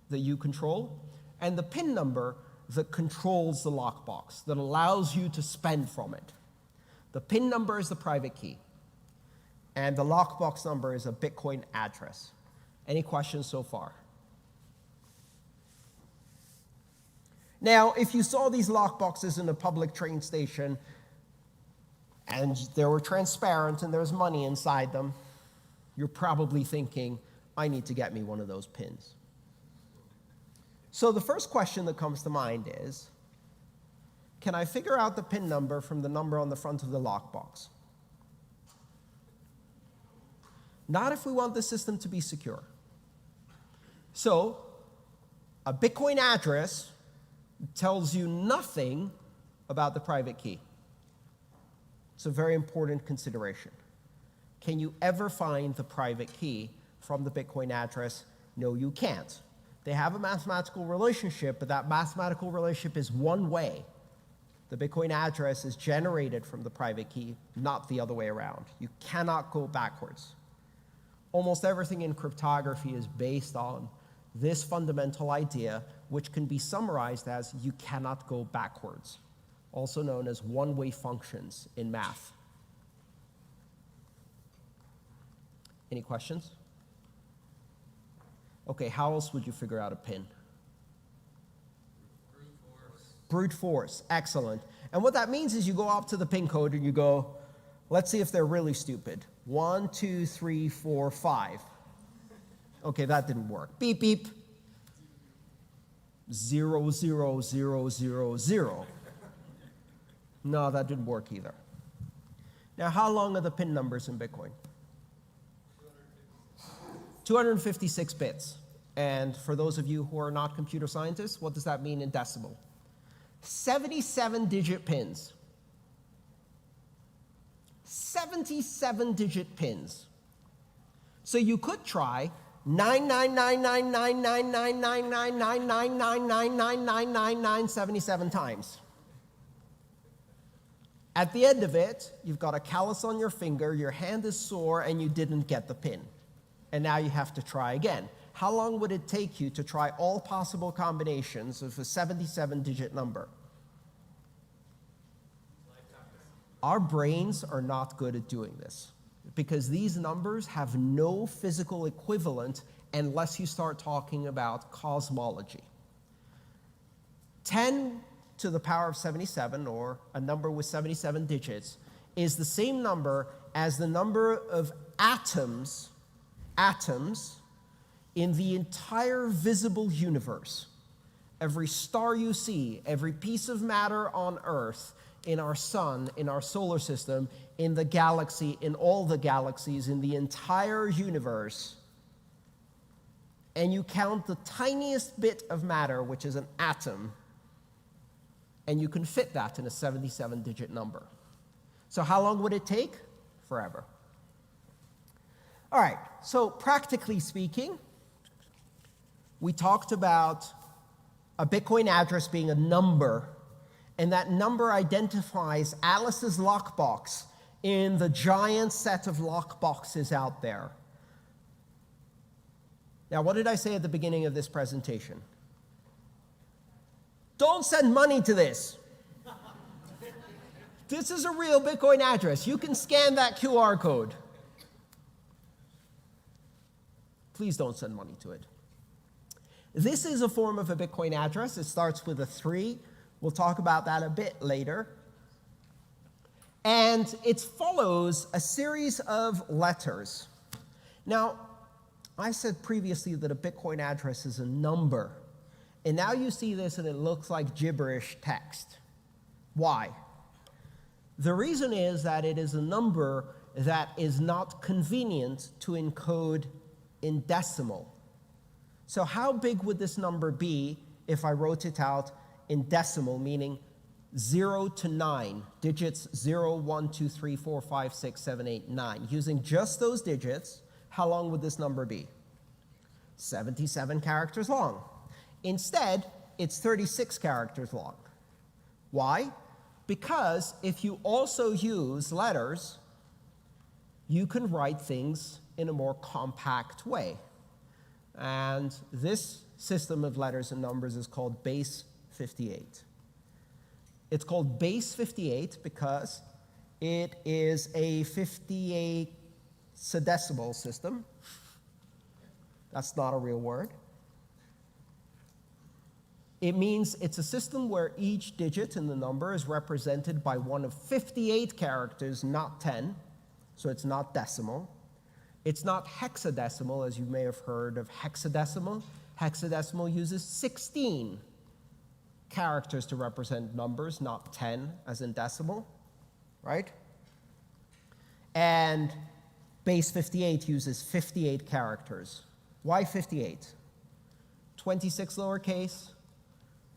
that you control, and the PIN number that controls the lockbox, that allows you to spend from it. The PIN number is the private key, and the lockbox number is a Bitcoin address. Any questions so far? Now, if you saw these lockboxes in a public train station, and they were transparent and there's money inside them, you're probably thinking, I need to get me one of those pins. So the first question that comes to mind is, can I figure out the PIN number from the number on the front of the lockbox? Not if we want the system to be secure. So a Bitcoin address tells you nothing about the private key. It's a very important consideration. Can you ever find the private key from the Bitcoin address? No, you can't. They have a mathematical relationship, but that mathematical relationship is one way. The Bitcoin address is generated from the private key, not the other way around. You cannot go backwards. Almost everything in cryptography is based on this fundamental idea, which can be summarized as you cannot go backwards, also known as one-way functions in math. Any questions? Okay, how else would you figure out a PIN? Brute force. Brute force, excellent. And what that means is you go up to the PIN code and you go, let's see if they're really stupid. 1, 2, 3, 4, 5. Okay, that didn't work. Beep, beep. 0, 0, 0, 0, 0. No, that didn't work either. Now, how long are the PIN numbers in Bitcoin? 256 bits. And for those of you who are not computer scientists, what does that mean in decimal? 77-digit pins. 77-digit pins. So you could try 99999999999999999 times. At the end of it, you've got a callus on your finger, your hand is sore, and you didn't get the pin. And now you have to try again. How long would it take you to try all possible combinations of a 77-digit number? Our brains are not good at doing this because these numbers have no physical equivalent unless you start talking about cosmology. 10 to the power of 77, or a number with 77 digits, is the same number as the number of atoms in the entire visible universe. Every star you see, every piece of matter on Earth, in our sun, in our solar system, in the galaxy, in all the galaxies, in the entire universe, and you count the tiniest bit of matter, which is an atom, and you can fit that in a 77-digit number. So how long would it take? Forever. All right, so practically speaking, we talked about a Bitcoin address being a number, and that number identifies Alice's lockbox in the giant set of lockboxes out there. Now, what did I say at the beginning of this presentation? Don't send money to this. This is a real Bitcoin address. You can scan that QR code. Please don't send money to it. This is a form of a Bitcoin address. It starts with a 3. We'll talk about that a bit later. And it follows a series of letters. Now, I said previously that a Bitcoin address is a number. And now you see this and it looks like gibberish text. Why? The reason is that it is a number that is not convenient to encode in decimal. So how big would this number be if I wrote it out in decimal, meaning 0 to 9, digits 0, 1, 2, 3, 4, 5, 6, 7, 8, 9. Using just those digits, how long would this number be? 77 characters long. Instead, it's 36 characters long. Why? Because if you also use letters, you can write things in a more compact way. And this system of letters and numbers is called base 58. It's called base 58 because it is a 58 hexadecimal system. That's not a real word. It means it's a system where each digit in the number is represented by one of 58 characters, not 10. So it's not decimal. It's not hexadecimal, as you may have heard of hexadecimal. Hexadecimal uses 16 characters to represent numbers, not 10 as in decimal, right? And base 58 uses 58 characters. Why 58? 26 lowercase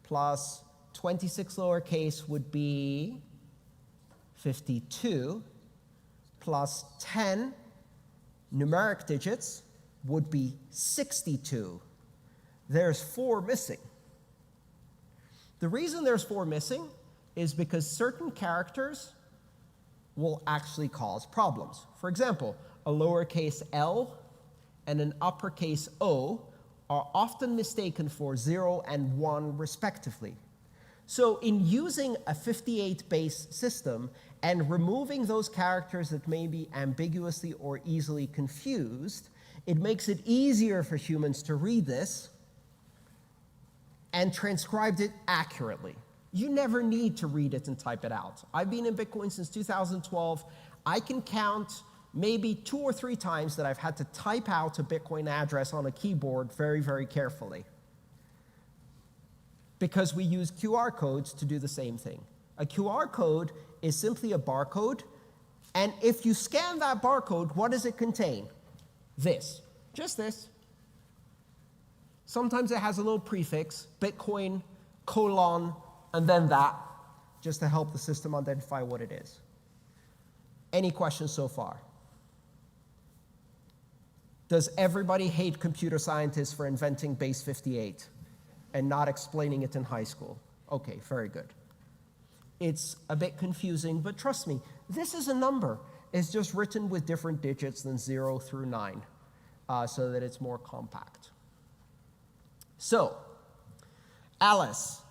plus 26 lowercase would be 52, plus 10 numeric digits would be 62. There's 4 missing. The reason there's 4 missing is because certain characters will actually cause problems. For example, a lowercase l and an uppercase O are often mistaken for 0 and 1 respectively. So in using a 58 base system and removing those characters that may be ambiguously or easily confused, it makes it easier for humans to read this and transcribe it accurately. You never need to read it and type it out. I've been in Bitcoin since 2012. I can count maybe 2 or 3 times that I've had to type out a Bitcoin address on a keyboard very, very carefully, because we use QR codes to do the same thing. A QR code is simply a barcode, and if you scan that barcode, what does it contain? This, just this. Sometimes it has a little prefix, Bitcoin, colon, and then that, just to help the system identify what it is. Any questions so far? Does everybody hate computer scientists for inventing base 58 and not explaining it in high school? Okay, very good. It's a bit confusing, but trust me, this is a number. It's just written with different digits than 0 through 9, so that it's more compact. So, Alice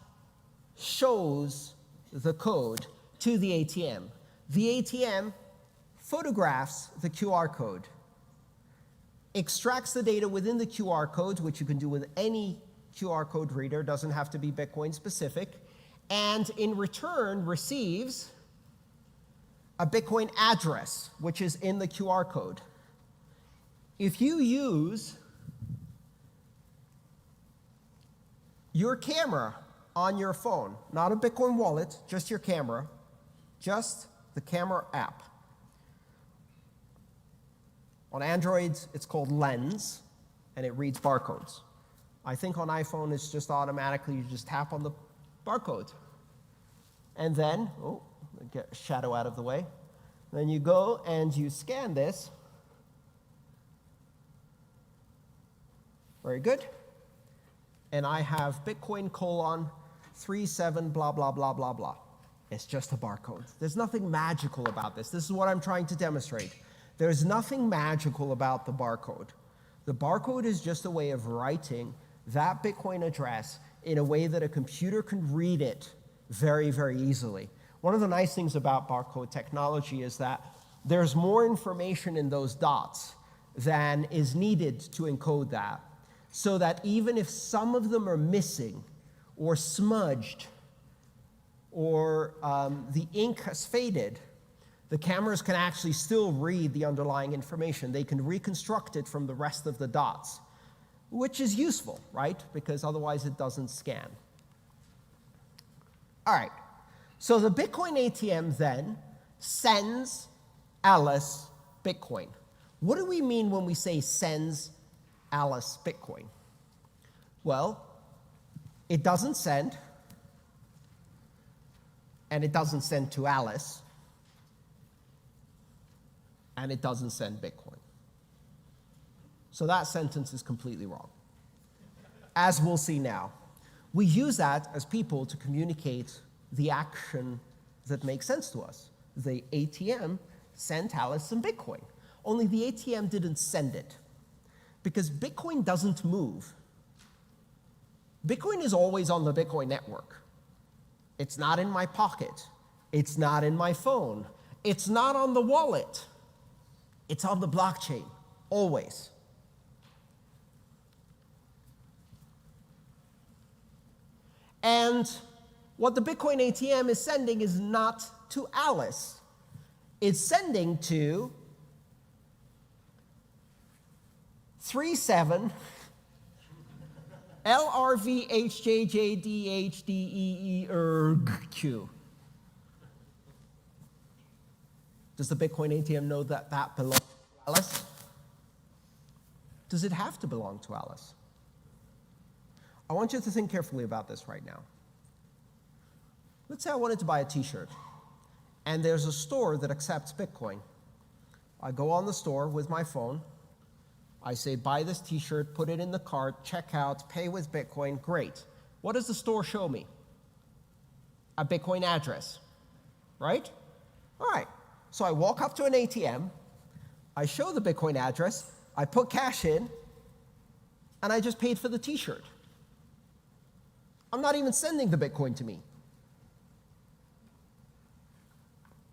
shows the code to the ATM. The ATM photographs the QR code, extracts the data within the QR code, which you can do with any QR code reader, doesn't have to be Bitcoin specific, and in return receives a Bitcoin address, which is in the QR code. If you use your camera on your phone, not a Bitcoin wallet, just your camera, just the camera app. On Androids, it's called Lens, and it reads barcodes. I think on iPhone, it's just automatically, you just tap on the barcode. And then, get a shadow out of the way. Then you go and you scan this. Very good. And I have Bitcoin colon 37 blah, blah, blah, blah, blah. It's just a barcode. There's nothing magical about this. This is what I'm trying to demonstrate. There's nothing magical about the barcode. The barcode is just a way of writing that Bitcoin address in a way that a computer can read it very, very easily. One of the nice things about barcode technology is that there's more information in those dots than is needed to encode that, so that even if some of them are missing or smudged or the ink has faded, the cameras can actually still read the underlying information. They can reconstruct it from the rest of the dots, which is useful, right? Because otherwise it doesn't scan. All right, so the Bitcoin ATM then sends Alice Bitcoin. What do we mean when we say sends Alice Bitcoin? Well, it doesn't send, and it doesn't send to Alice, and it doesn't send Bitcoin. So that sentence is completely wrong, as we'll see now. We use that as people to communicate the action that makes sense to us. The ATM sent Alice some Bitcoin, only the ATM didn't send it, because Bitcoin doesn't move. Bitcoin is always on the Bitcoin network. It's not in my pocket. It's not in my phone. It's not on the wallet. It's on the blockchain, always. And what the Bitcoin ATM is sending is not to Alice. It's sending to 37 LRVHJJDHDEERQ. Does the Bitcoin ATM know that that belongs to Alice? Does it have to belong to Alice? I want you to think carefully about this right now. Let's say I wanted to buy a t-shirt, and there's a store that accepts Bitcoin. I go on the store with my phone. I say, buy this t-shirt, put it in the cart, check out, pay with Bitcoin, great. What does the store show me? A Bitcoin address, right? All right, so I walk up to an ATM, I show the Bitcoin address, I put cash in, and I just paid for the t-shirt. I'm not even sending the Bitcoin to me.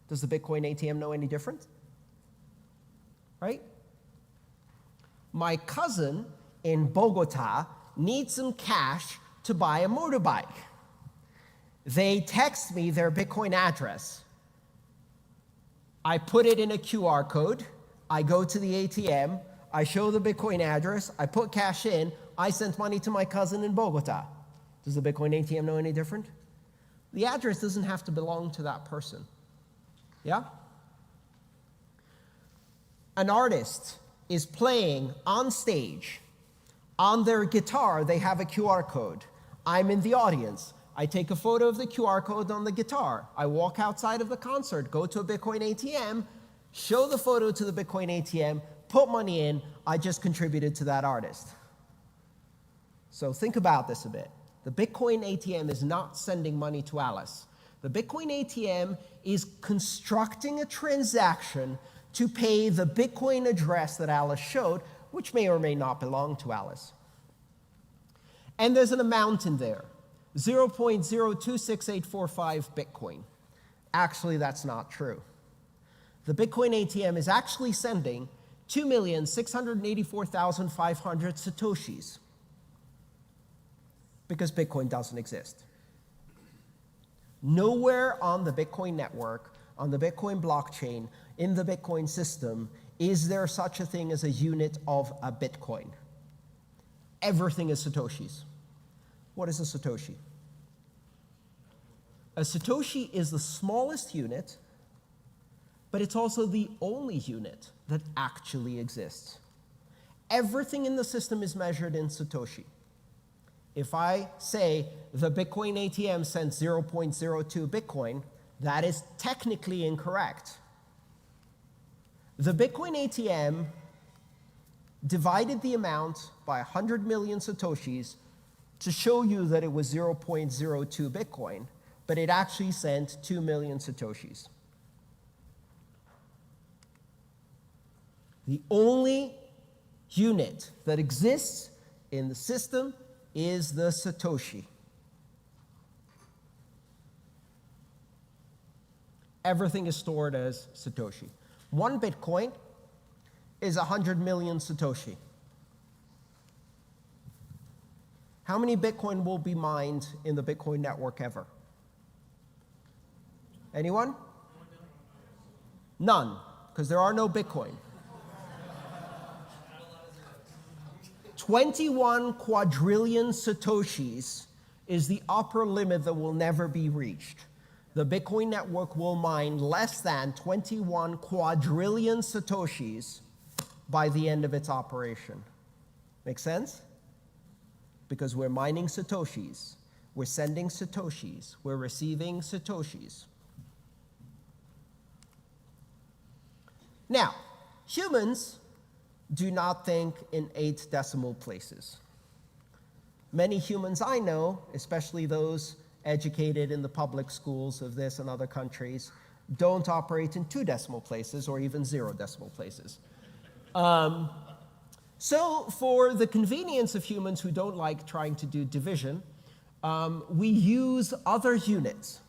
Does the Bitcoin ATM know any different? Right? My cousin in Bogota needs some cash to buy a motorbike. They text me their Bitcoin address. I put it in a QR code. I go to the ATM. I show the Bitcoin address. I put cash in. I sent money to my cousin in Bogota. Does the Bitcoin ATM know any different? The address doesn't have to belong to that person. Yeah? An artist is playing on stage. On their guitar, they have a QR code. I'm in the audience. I take a photo of the QR code on the guitar. I walk outside of the concert, go to a Bitcoin ATM, show the photo to the Bitcoin ATM, put money in. I just contributed to that artist. So think about this a bit. The Bitcoin ATM is not sending money to Alice. The Bitcoin ATM is constructing a transaction to pay the Bitcoin address that Alice showed, which may or may not belong to Alice. And there's an amount in there, 0.026845 Bitcoin. Actually, that's not true. The Bitcoin ATM is actually sending 2,684,500 Satoshis, because Bitcoin doesn't exist. Nowhere on the Bitcoin network, on the Bitcoin blockchain, in the Bitcoin system, is there such a thing as a unit of a Bitcoin. Everything is Satoshis. What is a Satoshi? A Satoshi is the smallest unit, but it's also the only unit that actually exists. Everything in the system is measured in Satoshi. If I say the Bitcoin ATM sent 0.02 Bitcoin, that is technically incorrect. The Bitcoin ATM divided the amount by 100 million Satoshis to show you that it was 0.02 Bitcoin, but it actually sent 2 million Satoshis. The only unit that exists in the system is the Satoshi. everything is stored as Satoshi. 1 Bitcoin is 100 million Satoshi. How many Bitcoin will be mined in the Bitcoin network ever? Anyone? None, because there are no Bitcoin. 21 quadrillion Satoshis is the upper limit that will never be reached. The Bitcoin network will mine less than 21 quadrillion Satoshis by the end of its operation. Make sense? Because we're mining Satoshis, we're sending Satoshis, we're receiving Satoshis. Now, humans do not think in 8 decimal places. Many humans I know, especially those educated in the public schools of this and other countries, don't operate in 2 decimal places or even 0 decimal places. So for the convenience of humans who don't like trying to do division, we use other units.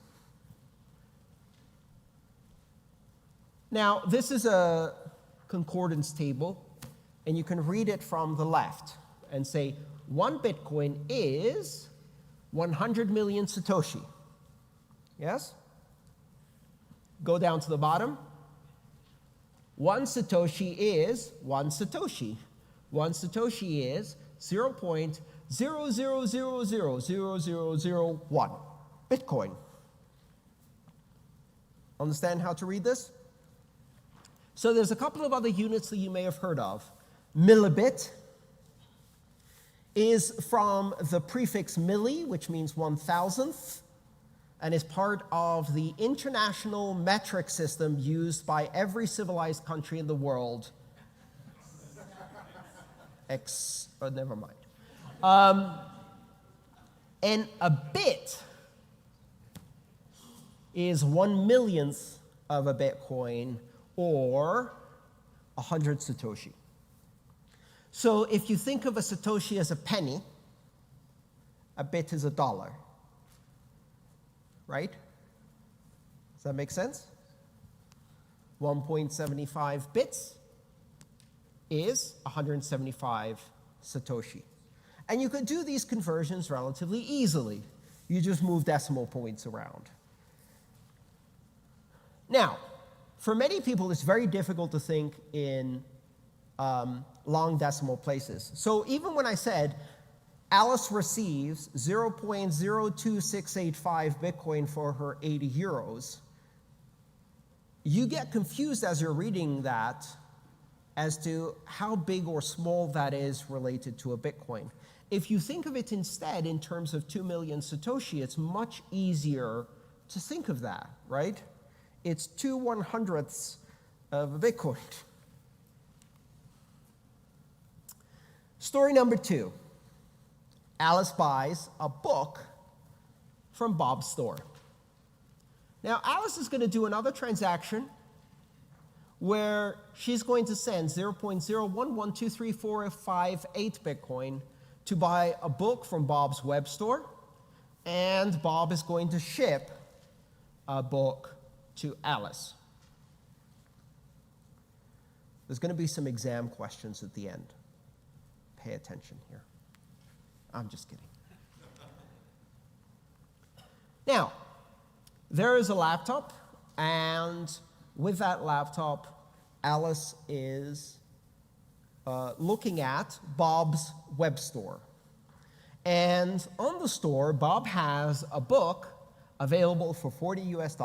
Now, this is a concordance table, and you can read it from the left and say, 1 Bitcoin is 100 million Satoshi. Yes? Go down to the bottom. 1 Satoshi is 1 Satoshi. 1 Satoshi is 0.000000001 Bitcoin. Understand how to read this? So there's a couple of other units that you may have heard of. Millibit is from the prefix milli, which means 1,000th, and is part of the international metric system used by every civilized country in the world. Never mind. And a bit is 1/1,000,000th of a Bitcoin, or 100 Satoshi. So if you think of a Satoshi as a penny, a bit is $1. Right? Does that make sense? 1.75 bits is 175 Satoshi. And you could do these conversions relatively easily. You just move decimal points around. Now, for many people, it's very difficult to think in long decimal places. So even when I said Alice receives 0.02685 Bitcoin for her 80 euros, you get confused as you're reading that as to how big or small that is related to a Bitcoin. If you think of it instead in terms of 2 million Satoshi, it's much easier to think of that, right? It's 2/100ths of a Bitcoin. Story number 2. Alice buys a book from Bob's store. Now, Alice is going to do another transaction where she's going to send 0.011234558 Bitcoin to buy a book from Bob's web store, and Bob is going to ship a book to Alice. There's going to be some exam questions at the end. Pay attention here. I'm just kidding. Now, there is a laptop, and with that laptop, Alice is looking at Bob's web store. And on the store, Bob has a book available for $40 US,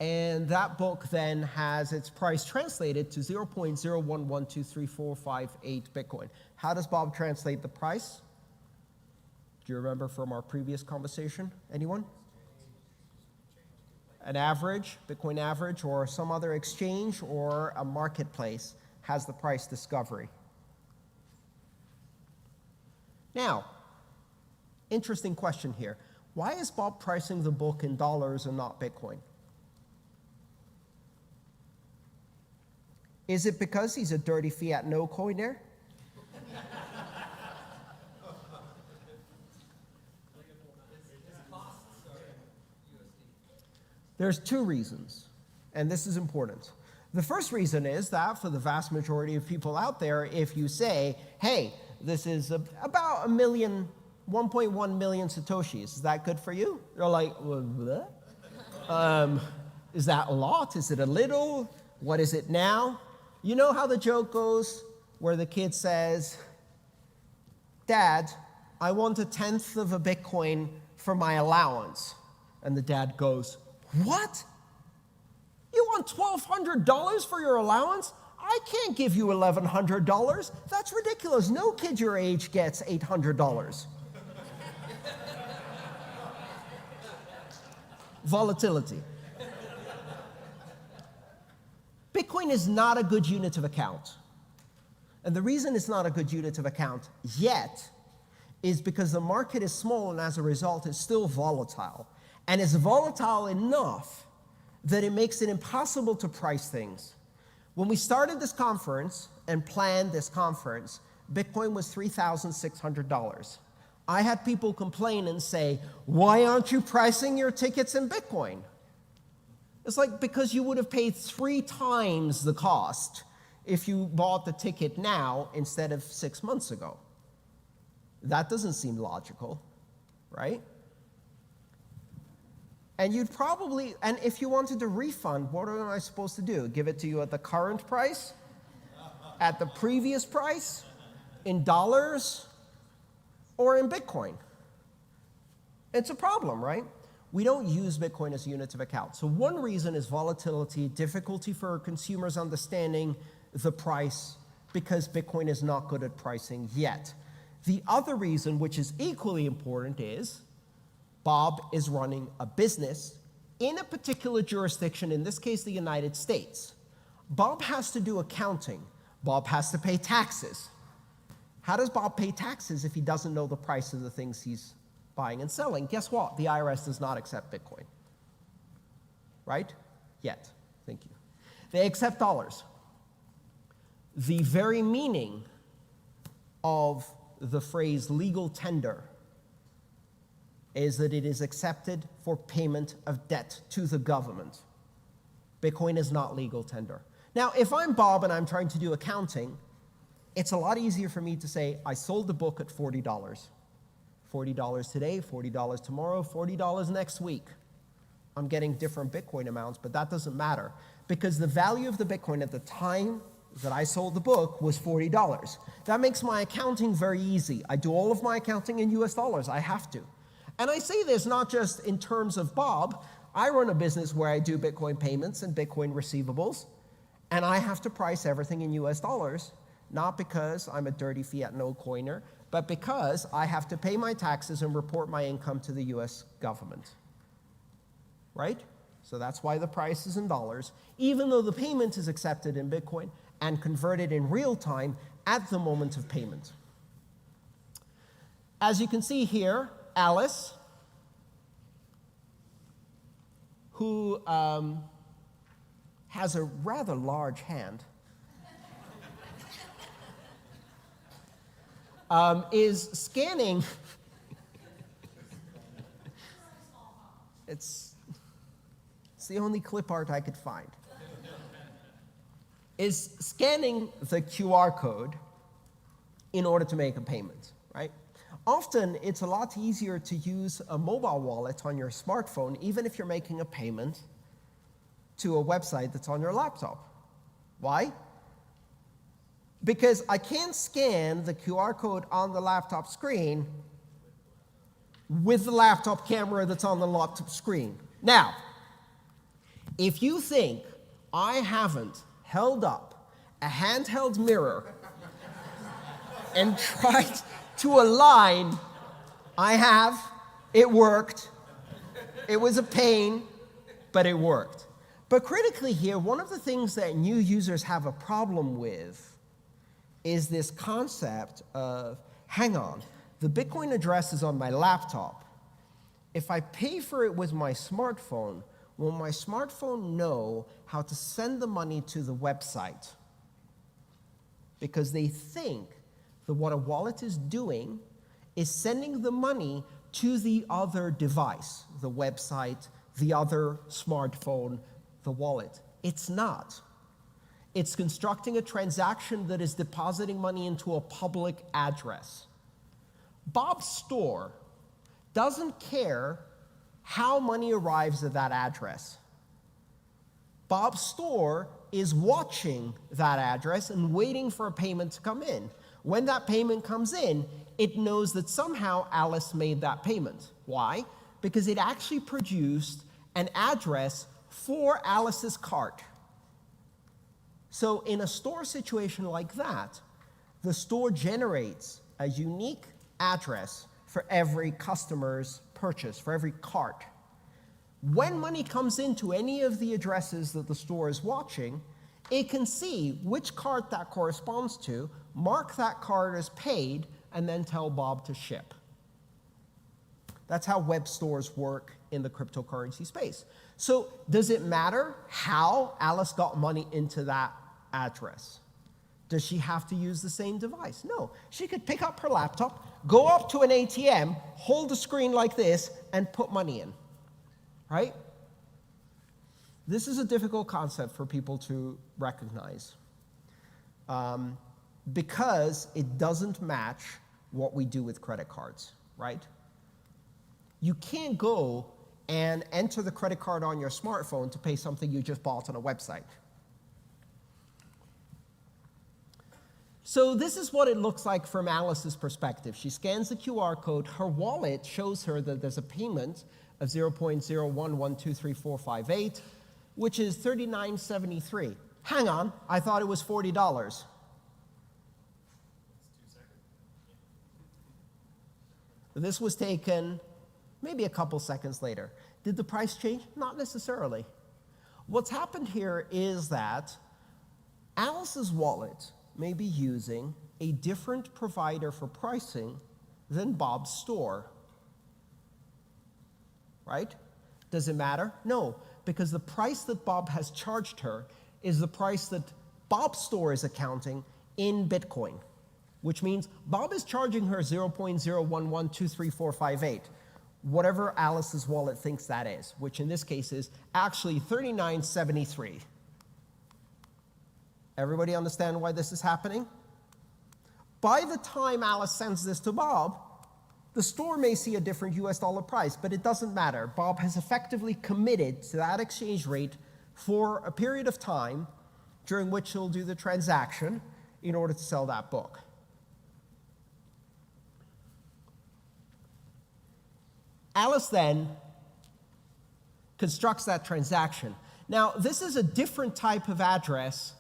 and that book then has its price translated to 0.011234558 Bitcoin. How does Bob translate the price? Do you remember from our previous conversation? Anyone? An average, Bitcoin average, or some other exchange or a marketplace has the price discovery. Now, interesting question here. Why is Bob pricing the book in dollars and not Bitcoin? Is it because he's a dirty fiat no coiner? There's two reasons, and this is important. The first reason is that for the vast majority of people out there, if you say, hey, this is about 1.1 million Satoshis, is that good for you? They're like, what? Is that a lot? Is it a little? What is it now? You know how the joke goes where the kid says, Dad, I want 1/10 of a Bitcoin for my allowance. And the dad goes, what? You want $1,200 for your allowance? I can't give you $1,100. That's ridiculous. No kid your age gets $800. Volatility. Bitcoin is not a good unit of account. And the reason it's not a good unit of account yet is because the market is small and as a result it's still volatile. And it's volatile enough that it makes it impossible to price things. When we started this conference and planned this conference, Bitcoin was $3,600. I had people complain and say, why aren't you pricing your tickets in Bitcoin? It's like, because you would have paid 3 times the cost if you bought the ticket now instead of 6 months ago. That doesn't seem logical, right? And you'd probably, and if you wanted to refund, what am I supposed to do? Give it to you at the current price? At the previous price? In dollars? Or in Bitcoin? It's a problem, right? We don't use Bitcoin as units of account. So one reason is volatility, difficulty for consumers understanding the price, because Bitcoin is not good at pricing yet. The other reason, which is equally important, is Bob is running a business in a particular jurisdiction, in this case the United States. Bob has to do accounting. Bob has to pay taxes. How does Bob pay taxes if he doesn't know the price of the things he's buying and selling? Guess what? The IRS does not accept Bitcoin. Right? Yet. Thank you. They accept dollars. The very meaning of the phrase legal tender is that it is accepted for payment of debt to the government. Bitcoin is not legal tender. Now, if I'm Bob and I'm trying to do accounting, it's a lot easier for me to say, I sold the book at $40. $40 today, $40 tomorrow, $40 next week. I'm getting different Bitcoin amounts, but that doesn't matter because the value of the Bitcoin at the time that I sold the book was $40. That makes my accounting very easy. I do all of my accounting in US dollars. I have to. And I say this not just in terms of Bob. I run a business where I do Bitcoin payments and Bitcoin receivables, and I have to price everything in US dollars, not because I'm a dirty fiat no coiner, but because I have to pay my taxes and report my income to the US government. Right? So that's why the price is in dollars, even though the payment is accepted in Bitcoin and converted in real time at the moment of payment. As you can see here, Alice, who has a rather large hand, is scanning. It's the only clip art I could find. Is scanning the QR code in order to make a payment, right? Often, it's a lot easier to use a mobile wallet on your smartphone, even if you're making a payment to a website that's on your laptop. Why? Because I can't scan the QR code on the laptop screen with the laptop camera that's on the laptop screen. Now, if you think I haven't held up a handheld mirror and tried to align, I have. It worked. It was a pain, but it worked. But critically here, one of the things that new users have a problem with is this concept of, hang on, the Bitcoin address is on my laptop. If I pay for it with my smartphone, will my smartphone know how to send the money to the website? Because they think that what a wallet is doing is sending the money to the other device, the website, the other smartphone, the wallet. It's not. It's constructing a transaction that is depositing money into a public address. Bob's store doesn't care how money arrives at that address. Bob's store is watching that address and waiting for a payment to come in. When that payment comes in, it knows that somehow Alice made that payment. Why? Because it actually produced an address for Alice's cart. So in a store situation like that, the store generates a unique address for every customer's purchase, for every cart. When money comes into any of the addresses that the store is watching, it can see which cart that corresponds to, mark that cart as paid, and then tell Bob to ship. That's how web stores work in the cryptocurrency space. So does it matter how Alice got money into that address? Does she have to use the same device? No. She could pick up her laptop, go up to an ATM, hold the screen like this, and put money in. Right? This is a difficult concept for people to recognize because it doesn't match what we do with credit cards, right? You can't go and enter the credit card on your smartphone to pay something you just bought on a website. So this is what it looks like from Alice's perspective. She scans the QR code. Her wallet shows her that there's a payment of 0.011234458, which is $39.73. Hang on, I thought it was $40. This was taken maybe a couple seconds later. Did the price change? Not necessarily. What's happened here is that Alice's wallet may be using a different provider for pricing than Bob's store. Right? Does it matter? No, because the price that Bob has charged her is the price that Bob's store is accounting in Bitcoin, which means Bob is charging her 0.011234458, whatever Alice's wallet thinks that is, which in this case is actually $39.73. Everybody understand why this is happening? By the time Alice sends this to Bob, the store may see a different US dollar price, but it doesn't matter. Bob has effectively committed to that exchange rate for a period of time during which he'll do the transaction in order to sell that book. Alice then constructs that transaction. Now, this is a different type of address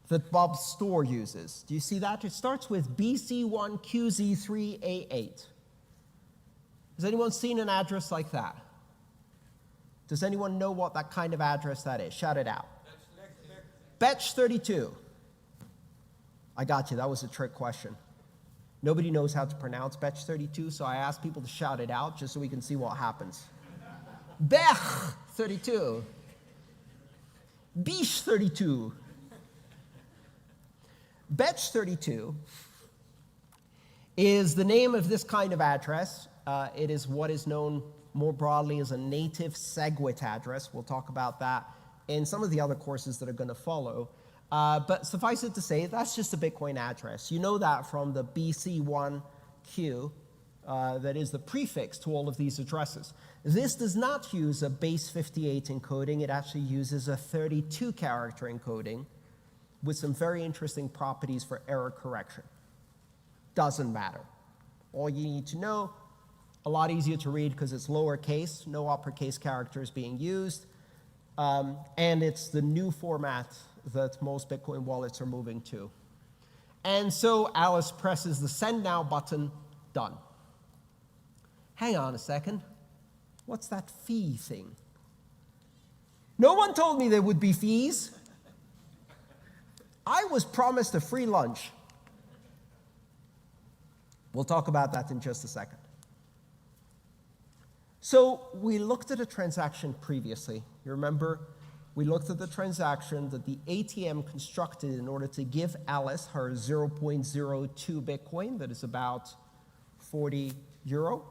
that Bob's store uses. Do you see that? It starts with BC1QZ3A8. Has anyone seen an address like that? Does anyone know what that kind of address that is? Shout it out. Betch 32. I got you. That was a trick question. Nobody knows how to pronounce Betch 32, so I asked people to shout it out just so we can see what happens. Bech 32. Bish 32. Betch 32 is the name of this kind of address. It is what is known more broadly as a native SegWit address. We'll talk about that in some of the other courses that are going to follow. But suffice it to say, that's just a Bitcoin address. You know that from the BC1Q, that is the prefix to all of these addresses. This does not use a base 58 encoding. It actually uses a 32-character encoding with some very interesting properties for error correction. Doesn't matter. All you need to know, a lot easier to read because it's lowercase, no uppercase characters being used, and it's the new format that most Bitcoin wallets are moving to. And so Alice presses the Send Now button, done. Hang on a second. What's that fee thing? No one told me there would be fees. I was promised a free lunch. We'll talk about that in just a second. So we looked at a transaction previously. You remember? We looked at the transaction that the ATM constructed in order to give Alice her 0.02 Bitcoin, that is about 80 euro.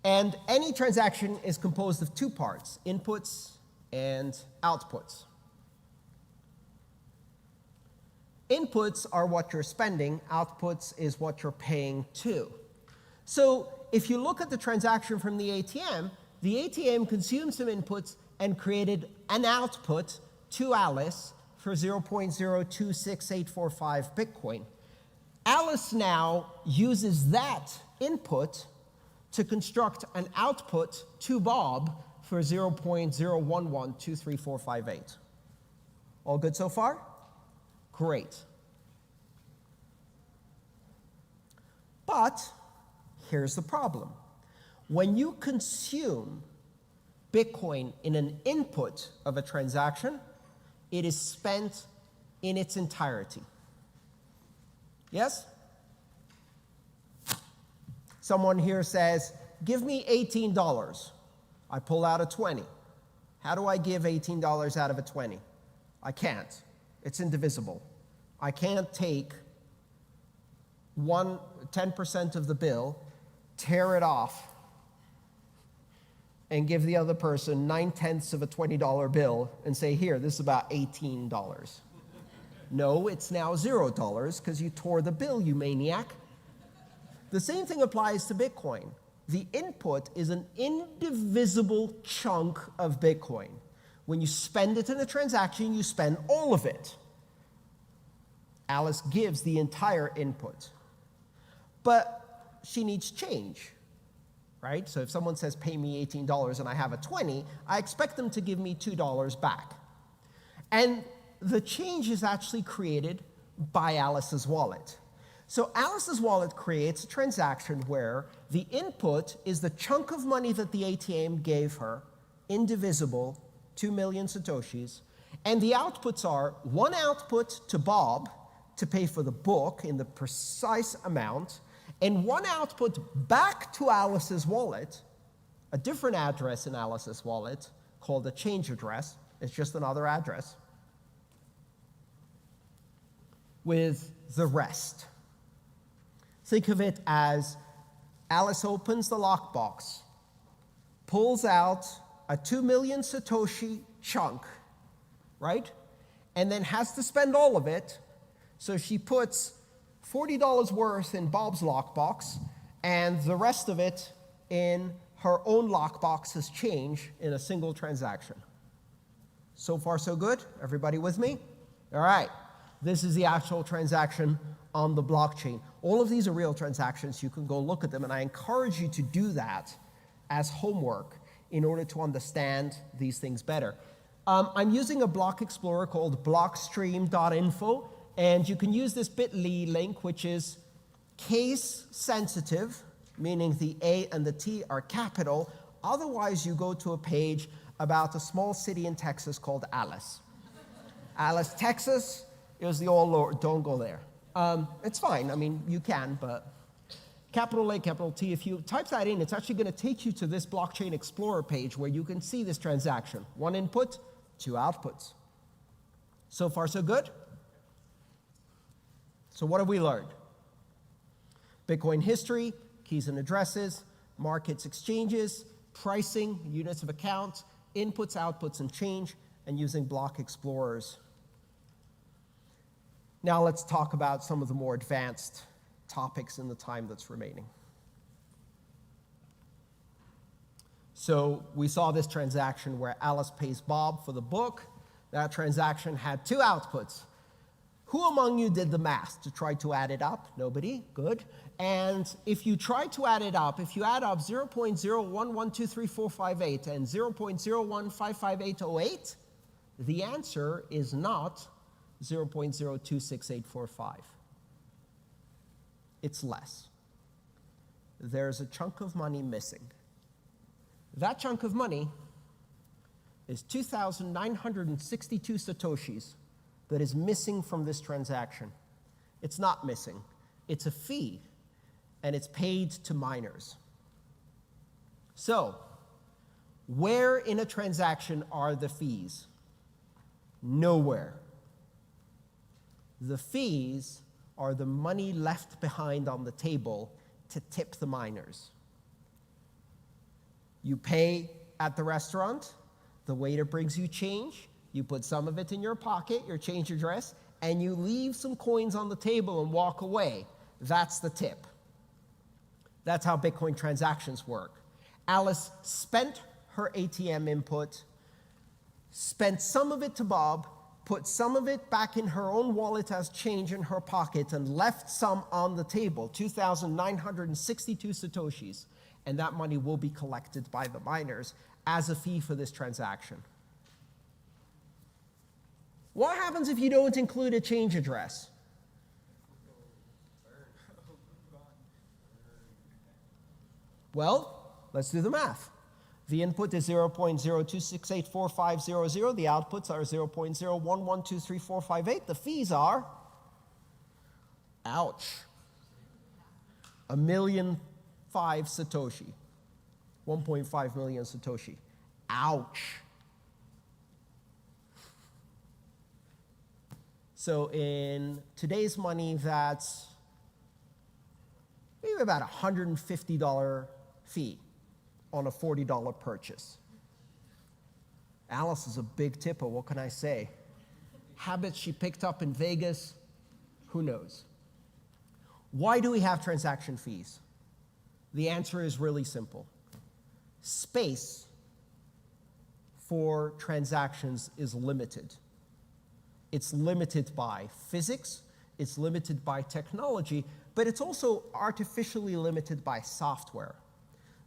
And any transaction is composed of two parts, inputs and outputs. Inputs are what you're spending, outputs is what you're paying to. So if you look at the transaction from the ATM consumed some inputs and created an output to Alice for 0.026845 Bitcoin. Alice now uses that input to construct an output to Bob for 0.011234458. All good so far? Great. But here's the problem. When you consume Bitcoin in an input of a transaction, it is spent in its entirety. Yes? Someone here says, give me $18. I pull out a 20. How do I give $18 out of a 20? I can't. It's indivisible. I can't take 10% of the bill, tear it off, and give the other person 9/10 of a $20 bill and say, here, this is about $18. No, it's now $0 because you tore the bill, you maniac. The same thing applies to Bitcoin. The input is an indivisible chunk of Bitcoin. When you spend it in a transaction, you spend all of it. Alice gives the entire input. But she needs change, right? So if someone says, pay me $18 and I have a 20, I expect them to give me $2 back. And the change is actually created by Alice's wallet. So Alice's wallet creates a transaction where the input is the chunk of money that the ATM gave her, indivisible, 2 million Satoshis, and the outputs are one output to Bob to pay for the book in the precise amount, and one output back to Alice's wallet, a different address in Alice's wallet called a change address. It's just another address, with the rest. Think of it as Alice opens the lockbox, pulls out a 2 million Satoshi chunk, right? And then has to spend all of it, so she puts $40 worth in Bob's lockbox and the rest of it in her own lockbox as change in a single transaction. So far, so good? Everybody with me? All right. This is the actual transaction on the blockchain. All of these are real transactions. You can go look at them, and I encourage you to do that as homework in order to understand these things better. I'm using a block explorer called blockstream.info, and you can use this bit.ly link, which is case sensitive, meaning the A and the T are capital. Otherwise, you go to a page about a small city in Texas called Alice. Alice, Texas is the all Lord. Don't go there. It's fine. I mean, you can, but capital A, capital T, if you type that in, it's actually going to take you to this Blockchain Explorer page where you can see this transaction. One input, two outputs. So far, so good? So what have we learned? Bitcoin history, keys and addresses, markets, exchanges, pricing, units of account, inputs, outputs, and change, and using block explorers. Now let's talk about some of the more advanced topics in the time that's remaining. So we saw this transaction where Alice pays Bob for the book. That transaction had two outputs. Who among you did the math to try to add it up? Nobody? Good. And if you try to add it up, if you add up 0.011234458 and 0.0155808, the answer is not 0.026845. It's less. There's a chunk of money missing. That chunk of money is 2,962 Satoshis that is missing from this transaction. It's not missing. It's a fee, and it's paid to miners. So, where in a transaction are the fees? Nowhere. The fees are the money left behind on the table to tip the miners. You pay at the restaurant, the waiter brings you change, you put some of it in your pocket, your change address, and you leave some coins on the table and walk away. That's the tip. That's how Bitcoin transactions work. Alice spent her ATM input, spent some of it to Bob, put some of it back in her own wallet as change in her pocket, and left some on the table, 2,962 Satoshis. And that money will be collected by the miners as a fee for this transaction. What happens if you don't include a change address? Well, let's do the math. The input is 0.02684500. The outputs are 0.01123458. The fees are, ouch, 1,000,005 Satoshi. 1.5 million Satoshi. Ouch. So in today's money, that's maybe about a $150 fee on a $40 purchase. Alice is a big tipper, what can I say? Habits she picked up in Vegas, who knows? Why do we have transaction fees? The answer is really simple. Space for transactions is limited. It's limited by physics, it's limited by technology, but it's also artificially limited by software.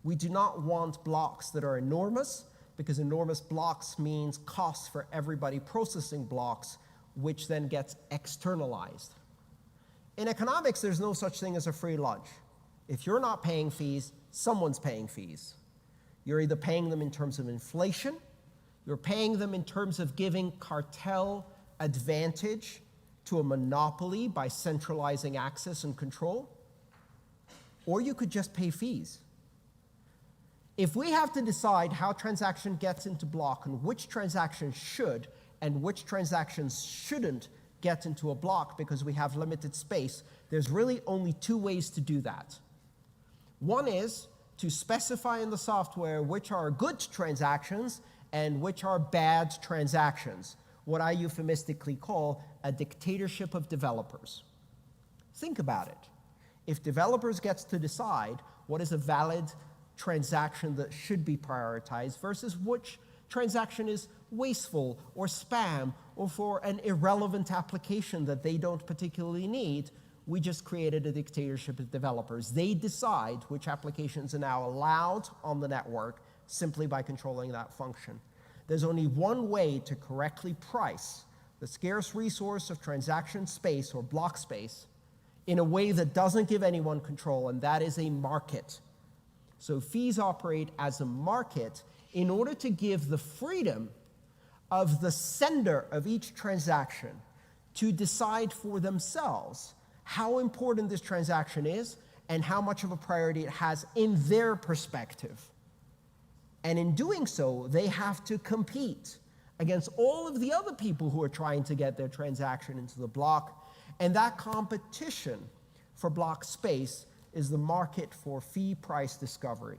We do not want blocks that are enormous, because enormous blocks means costs for everybody processing blocks, which then gets externalized. In economics, there's no such thing as a free lunch. If you're not paying fees, someone's paying fees. You're either paying them in terms of inflation, you're paying them in terms of giving cartel advantage to a monopoly by centralizing access and control, or you could just pay fees. If we have to decide how transaction gets into block and which transactions should and which transactions shouldn't get into a block because we have limited space, there's really only two ways to do that. One is to specify in the software which are good transactions and which are bad transactions, what I euphemistically call a dictatorship of developers. Think about it. If developers get to decide what is a valid transaction that should be prioritized versus which transaction is wasteful or spam or for an irrelevant application that they don't particularly need, we just created a dictatorship of developers. They decide which applications are now allowed on the network simply by controlling that function. There's only one way to correctly price the scarce resource of transaction space or block space in a way that doesn't give anyone control, and that is a market. So fees operate as a market in order to give the freedom of the sender of each transaction to decide for themselves how important this transaction is and how much of a priority it has in their perspective. And in doing so, they have to compete against all of the other people who are trying to get their transaction into the block. And that competition for block space is the market for fee price discovery.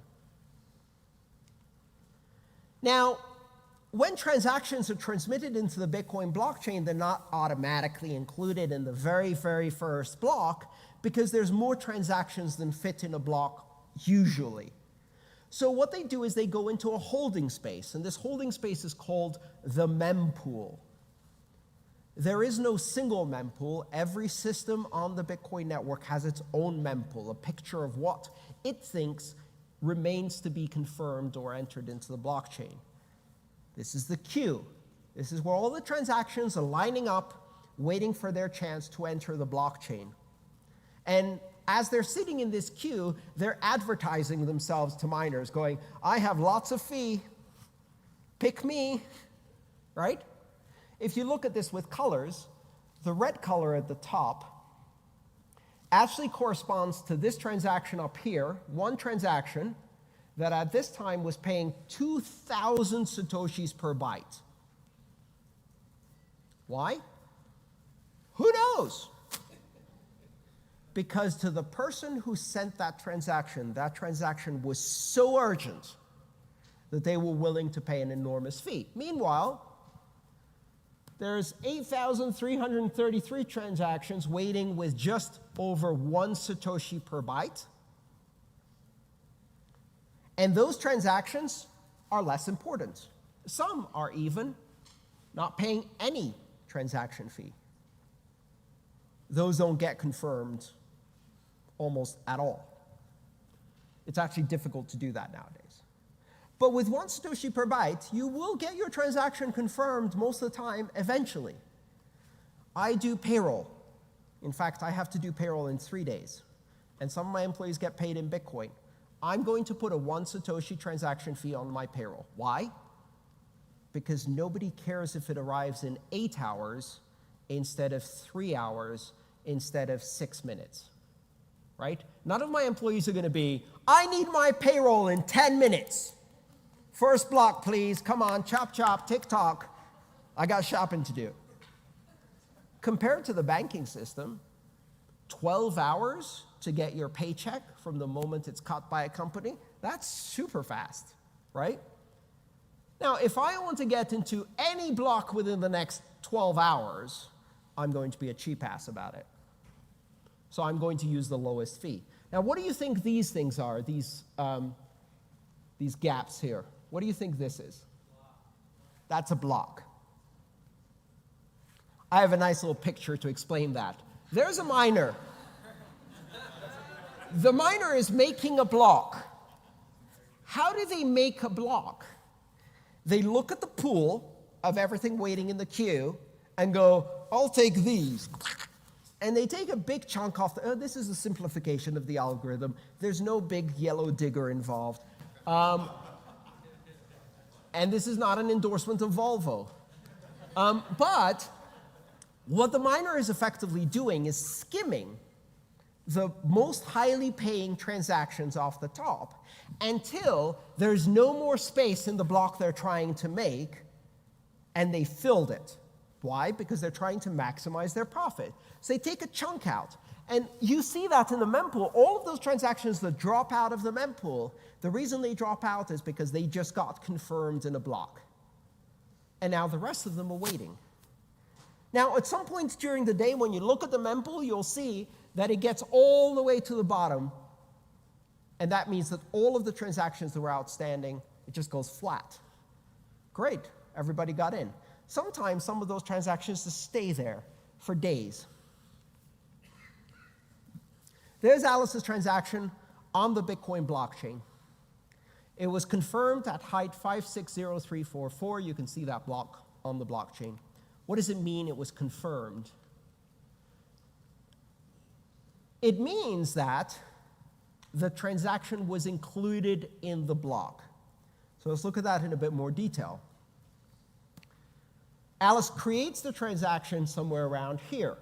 Now, when transactions are transmitted into the Bitcoin blockchain, they're not automatically included in the very, very first block because there's more transactions than fit in a block usually. So what they do is they go into a holding space, and this holding space is called the mempool. There is no single mempool. Every system on the Bitcoin network has its own mempool, a picture of what it thinks remains to be confirmed or entered into the blockchain. This is the queue. This is where all the transactions are lining up, waiting for their chance to enter the blockchain. And as they're sitting in this queue, they're advertising themselves to miners, going, I have lots of fee, pick me, right? If you look at this with colors, the red color at the top actually corresponds to this transaction up here, one transaction that at this time was paying 2,000 Satoshis per byte. Why? Who knows? Because to the person who sent that transaction was so urgent that they were willing to pay an enormous fee. Meanwhile, there's 8,333 transactions waiting with just over 1 Satoshi per byte. And those transactions are less important. Some are even not paying any transaction fee. Those don't get confirmed almost at all. It's actually difficult to do that nowadays. But with 1 Satoshi per byte, you will get your transaction confirmed most of the time eventually. I do payroll. In fact, I have to do payroll in 3 days. And some of my employees get paid in Bitcoin. I'm going to put a 1 Satoshi transaction fee on my payroll. Why? Because nobody cares if it arrives in 8 hours instead of 3 hours instead of 6 minutes. Right? None of my employees are going to be, I need my payroll in 10 minutes. First block, please. Come on, chop, chop, tick-tock. I got shopping to do. Compared to the banking system, 12 hours to get your paycheck from the moment it's cut by a company, that's super fast, right? Now, if I want to get into any block within the next 12 hours, I'm going to be a cheap ass about it. So I'm going to use the lowest fee. Now, what do you think these things are, these gaps here? What do you think this is? That's a block. I have a nice little picture to explain that. There's a miner. The miner is making a block. How do they make a block? They look at the pool of everything waiting in the queue and go, I'll take these. And they take a big chunk off. This is a simplification of the algorithm. There's no big yellow digger involved. And this is not an endorsement of Volvo. But what the miner is effectively doing is skimming the most highly paying transactions off the top until there's no more space in the block they're trying to make, and they filled it. Why? Because they're trying to maximize their profit. So they take a chunk out. And you see that in the mempool. All of those transactions that drop out of the mempool, the reason they drop out is because they just got confirmed in a block. And now the rest of them are waiting. Now, at some point during the day, when you look at the mempool, you'll see that it gets all the way to the bottom. And that means that all of the transactions that were outstanding, it just goes flat. Great, everybody got in. Sometimes some of those transactions just stay there for days. There's Alice's transaction on the Bitcoin blockchain. It was confirmed at height 560344. You can see that block on the blockchain. What does it mean it was confirmed? It means that the transaction was included in the block. So let's look at that in a bit more detail. Alice creates the transaction somewhere around here.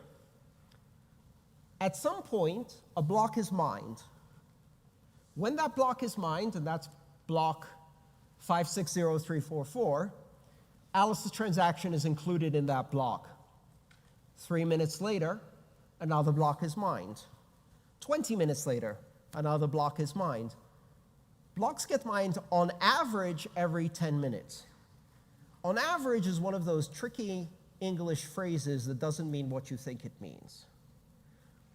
At some point, a block is mined. When that block is mined, and that's block 560344, Alice's transaction is included in that block. 3 minutes later, another block is mined. 20 minutes later, another block is mined. Blocks get mined on average every 10 minutes. On average is one of those tricky English phrases that doesn't mean what you think it means.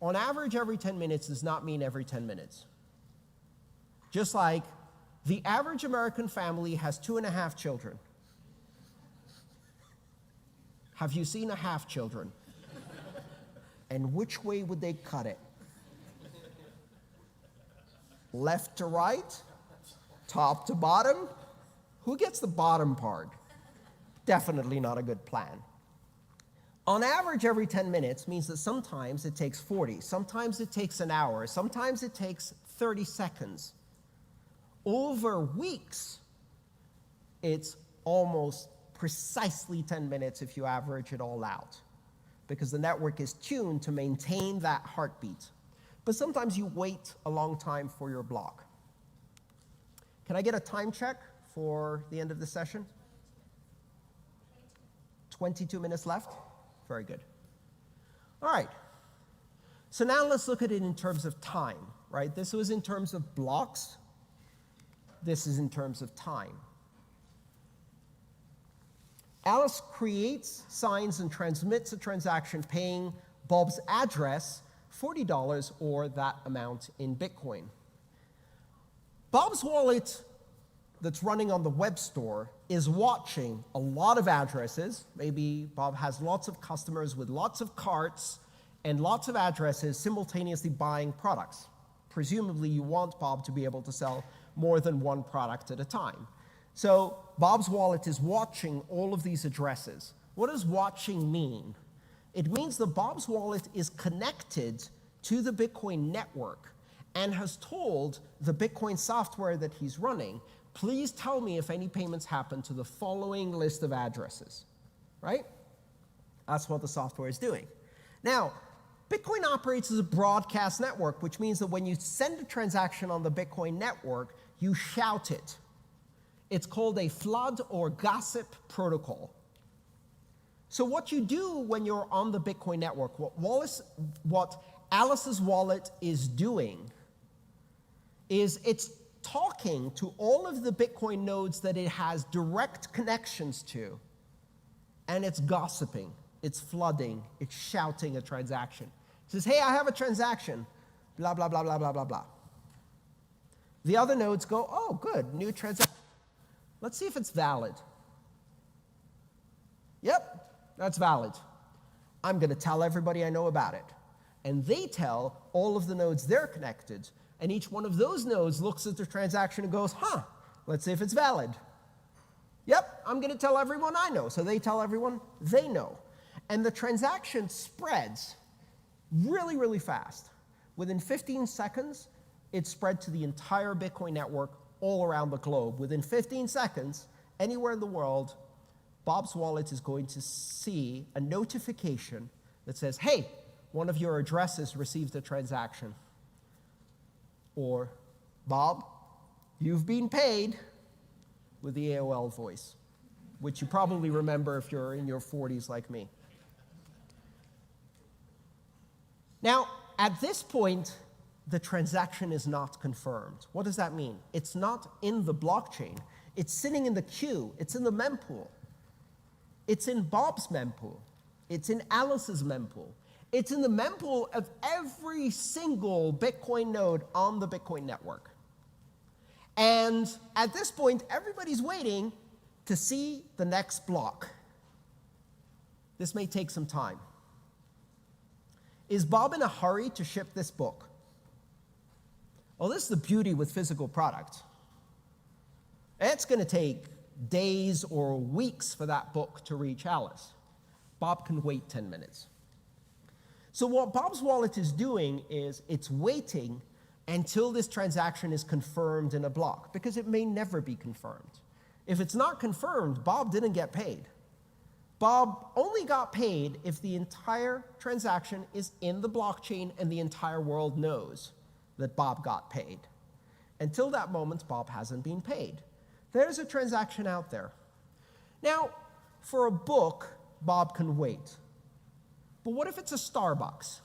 On average, every 10 minutes does not mean every 10 minutes. Just like the average American family has 2.5 children. Have you seen a half children? And which way would they cut it? Left to right? Top to bottom? Who gets the bottom part? Definitely not a good plan. On average, every 10 minutes means that sometimes it takes 40, sometimes it takes an hour, sometimes it takes 30 seconds. Over weeks, it's almost precisely 10 minutes if you average it all out, because the network is tuned to maintain that heartbeat. But sometimes you wait a long time for your block. Can I get a time check for the end of the session? 22 minutes left? Very good. All right. So now let's look at it in terms of time, right? This was in terms of blocks. This is in terms of time. Alice creates, signs, and transmits a transaction paying Bob's address $40 or that amount in Bitcoin. Bob's wallet that's running on the web store is watching a lot of addresses. Maybe Bob has lots of customers with lots of carts and lots of addresses simultaneously buying products. Presumably, you want Bob to be able to sell more than one product at a time. So Bob's wallet is watching all of these addresses. What does watching mean? It means that Bob's wallet is connected to the Bitcoin network and has told the Bitcoin software that he's running, please tell me if any payments happen to the following list of addresses, right? That's what the software is doing. Now, Bitcoin operates as a broadcast network, which means that when you send a transaction on the Bitcoin network, you shout it. It's called a flood or gossip protocol. So what you do when you're on the Bitcoin network, what Alice's wallet is doing is it's talking to all of the Bitcoin nodes that it has direct connections to, and it's gossiping, it's flooding, it's shouting a transaction. It says, hey, I have a transaction, blah, blah, blah, blah, blah, blah, blah. The other nodes go, oh, good, new transaction. Let's see if it's valid. Yep, that's valid. I'm going to tell everybody I know about it. And they tell all of the nodes they're connected, and each one of those nodes looks at the transaction and goes, huh, let's see if it's valid. Yep, I'm going to tell everyone I know. So they tell everyone they know. And the transaction spreads really, really fast. Within 15 seconds, it spread to the entire Bitcoin network all around the globe. Within 15 seconds, anywhere in the world, Bob's wallet is going to see a notification that says, hey, one of your addresses received a transaction. Or, Bob, you've been paid, with the AOL voice, which you probably remember if you're in your 40s like me. Now, at this point, the transaction is not confirmed. What does that mean? It's not in the blockchain. It's sitting in the queue. It's in the mempool. It's in Bob's mempool. It's in Alice's mempool. It's in the mempool of every single Bitcoin node on the Bitcoin network. And at this point, everybody's waiting to see the next block. This may take some time. Is Bob in a hurry to ship this book? Well, this is the beauty with physical product. It's going to take days or weeks for that book to reach Alice. Bob can wait 10 minutes. So what Bob's wallet is doing is it's waiting until this transaction is confirmed in a block, because it may never be confirmed. If it's not confirmed, Bob didn't get paid. Bob only got paid if the entire transaction is in the blockchain and the entire world knows that Bob got paid. Until that moment, Bob hasn't been paid. There's a transaction out there. Now, for a book, Bob can wait. But what if it's a Starbucks?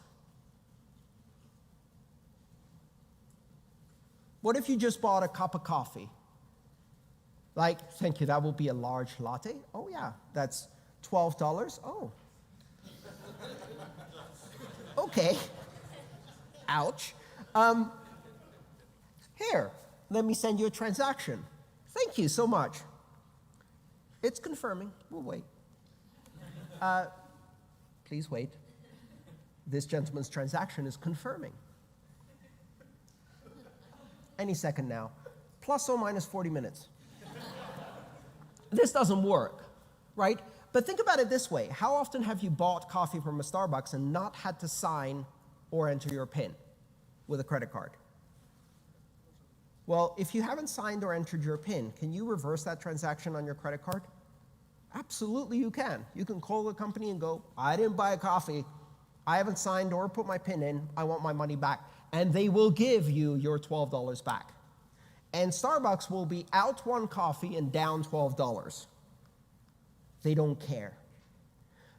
What if you just bought a cup of coffee? Like, thank you, that will be a large latte. Oh yeah, that's $12. Oh. Okay. Ouch. Here, let me send you a transaction. Thank you so much. It's confirming. We'll wait. Please wait. This gentleman's transaction is confirming. Any second now. Plus or minus 40 minutes. This doesn't work, right? But think about it this way. How often have you bought coffee from a Starbucks and not had to sign or enter your PIN with a credit card? Well, if you haven't signed or entered your PIN, can you reverse that transaction on your credit card? Absolutely you can. You can call the company and go, I didn't buy a coffee. I haven't signed or put my PIN in. I want my money back. And they will give you your $12 back. And Starbucks will be out one coffee and down $12. They don't care.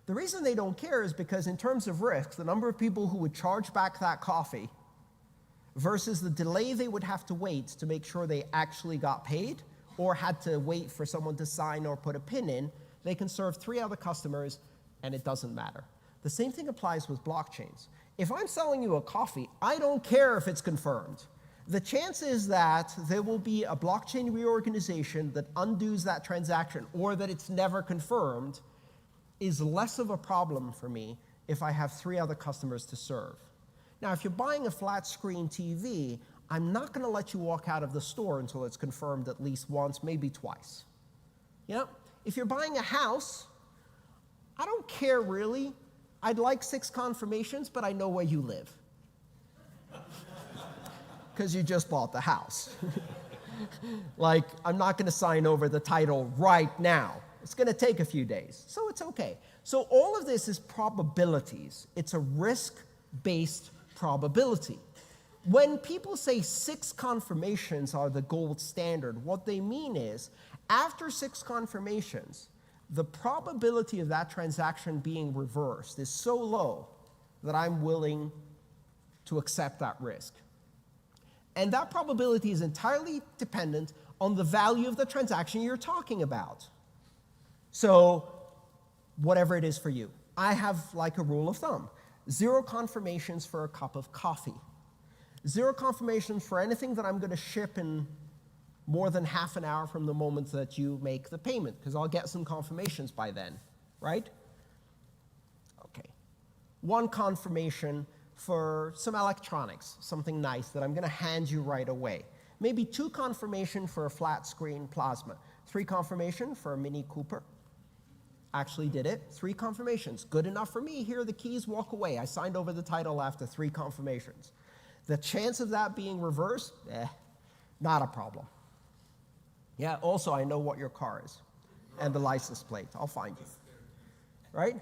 The reason they don't care is because in terms of risk, the number of people who would charge back that coffee versus the delay they would have to wait to make sure they actually got paid or had to wait for someone to sign or put a PIN in, They can serve 3 other customers, and it doesn't matter. The same thing applies with blockchains. If I'm selling you a coffee, I don't care if it's confirmed. The chances that there will be a blockchain reorganization that undoes that transaction or that it's never confirmed is less of a problem for me if I have 3 other customers to serve. Now, if you're buying a flat screen TV, I'm not going to let you walk out of the store until it's confirmed at least once, maybe twice. Yeah? If you're buying a house, I don't care really. I'd like 6 confirmations, but I know where you live. Because you just bought the house. Like, I'm not going to sign over the title right now. It's going to take a few days, so it's okay. So all of this is probabilities. It's a risk-based probability. When people say 6 confirmations are the gold standard, what they mean is, after 6 confirmations, the probability of that transaction being reversed is so low that I'm willing to accept that risk. And that probability is entirely dependent on the value of the transaction you're talking about. So whatever it is for you. I have like a rule of thumb. 0 confirmations for a cup of coffee. 0 confirmations for anything that I'm going to ship in more than half an hour from the moment that you make the payment, because I'll get some confirmations by then, right? Okay. 1 confirmation for some electronics, something nice that I'm going to hand you right away. Maybe 2 confirmation for a flat screen plasma. 3 confirmation for a Mini Cooper. Actually did it. 3 confirmations. Good enough for me. Here are the keys, walk away. I signed over the title after 3 confirmations. The chance of that being reversed, not a problem. Yeah, also I know what your car is and the license plate. I'll find you. Right?